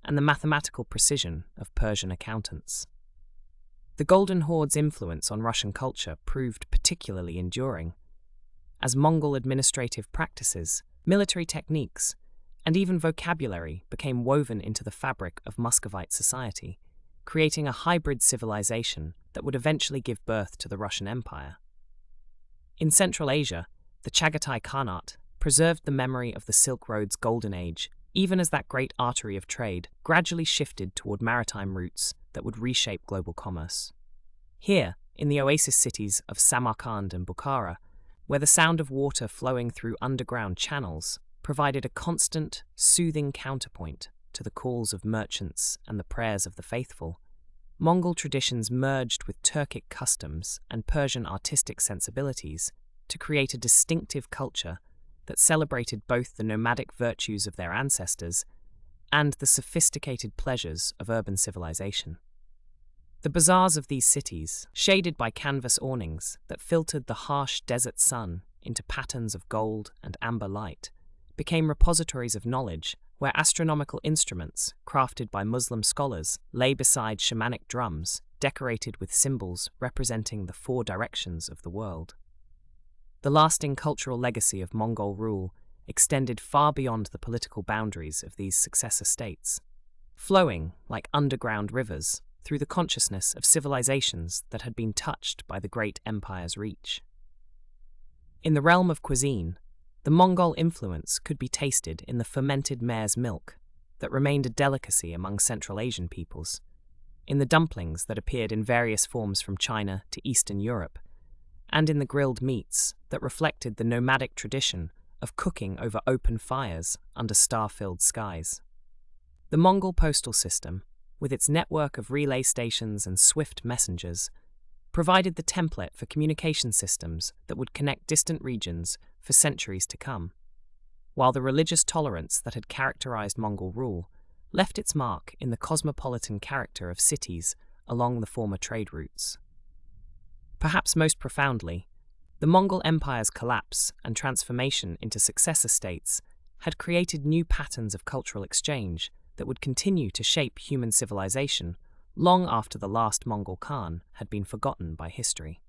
and the mathematical precision of Persian accountants. The Golden Horde's influence on Russian culture proved particularly enduring, as Mongol administrative practices, military techniques, and even vocabulary became woven into the fabric of Muscovite society, creating a hybrid civilization that would eventually give birth to the Russian Empire. In Central Asia, the Chagatai Khanate preserved the memory of the Silk Road's golden age, even as that great artery of trade gradually shifted toward maritime routes that would reshape global commerce. Here, in the oasis cities of Samarkand and Bukhara, where the sound of water flowing through underground channels provided a constant, soothing counterpoint to the calls of merchants and the prayers of the faithful, Mongol traditions merged with Turkic customs and Persian artistic sensibilities to create a distinctive culture that celebrated both the nomadic virtues of their ancestors and the sophisticated pleasures of urban civilization. The bazaars of these cities, shaded by canvas awnings that filtered the harsh desert sun into patterns of gold and amber light, became repositories of knowledge where astronomical instruments, crafted by Muslim scholars, lay beside shamanic drums decorated with symbols representing the four directions of the world. The lasting cultural legacy of Mongol rule extended far beyond the political boundaries of these successor states, flowing like underground rivers through the consciousness of civilizations that had been touched by the great empire's reach. In the realm of cuisine, the Mongol influence could be tasted in the fermented mare's milk that remained a delicacy among Central Asian peoples, in the dumplings that appeared in various forms from China to Eastern Europe, and in the grilled meats that reflected the nomadic tradition of cooking over open fires under star-filled skies. The Mongol postal system, with its network of relay stations and swift messengers, provided the template for communication systems that would connect distant regions for centuries to come, while the religious tolerance that had characterized Mongol rule left its mark in the cosmopolitan character of cities along the former trade routes. Perhaps most profoundly, the Mongol Empire's collapse and transformation into successor states had created new patterns of cultural exchange that would continue to shape human civilization long after the last Mongol Khan had been forgotten by history.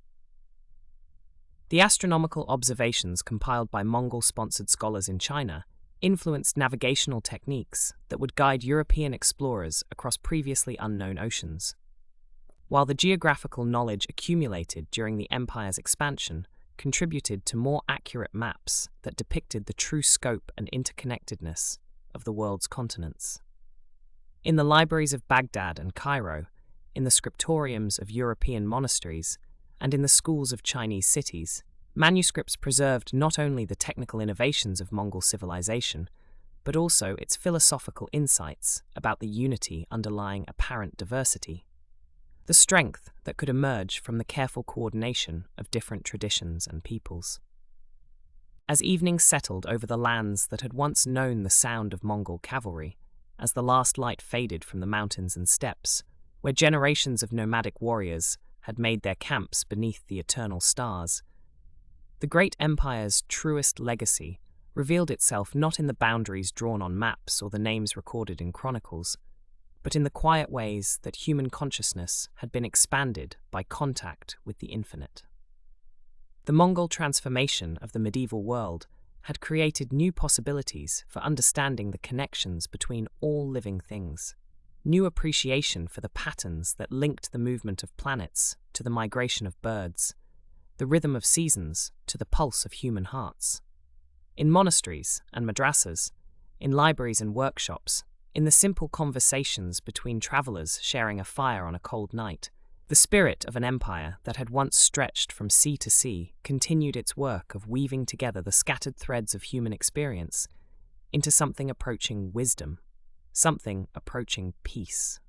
The astronomical observations compiled by Mongol-sponsored scholars in China influenced navigational techniques that would guide European explorers across previously unknown oceans, while the geographical knowledge accumulated during the empire's expansion contributed to more accurate maps that depicted the true scope and interconnectedness of the world's continents. In the libraries of Baghdad and Cairo, in the scriptoriums of European monasteries, and in the schools of Chinese cities, manuscripts preserved not only the technical innovations of Mongol civilization, but also its philosophical insights about the unity underlying apparent diversity, the strength that could emerge from the careful coordination of different traditions and peoples. As evening settled over the lands that had once known the sound of Mongol cavalry, as the last light faded from the mountains and steppes, where generations of nomadic warriors had made their camps beneath the eternal stars, the great empire's truest legacy revealed itself not in the boundaries drawn on maps or the names recorded in chronicles, but in the quiet ways that human consciousness had been expanded by contact with the infinite. The Mongol transformation of the medieval world had created new possibilities for understanding the connections between all living things, new appreciation for the patterns that linked the movement of planets to the migration of birds, the rhythm of seasons to the pulse of human hearts. In monasteries and madrasas, in libraries and workshops, in the simple conversations between travelers sharing a fire on a cold night, the spirit of an empire that had once stretched from sea to sea continued its work of weaving together the scattered threads of human experience into something approaching wisdom, something approaching peace.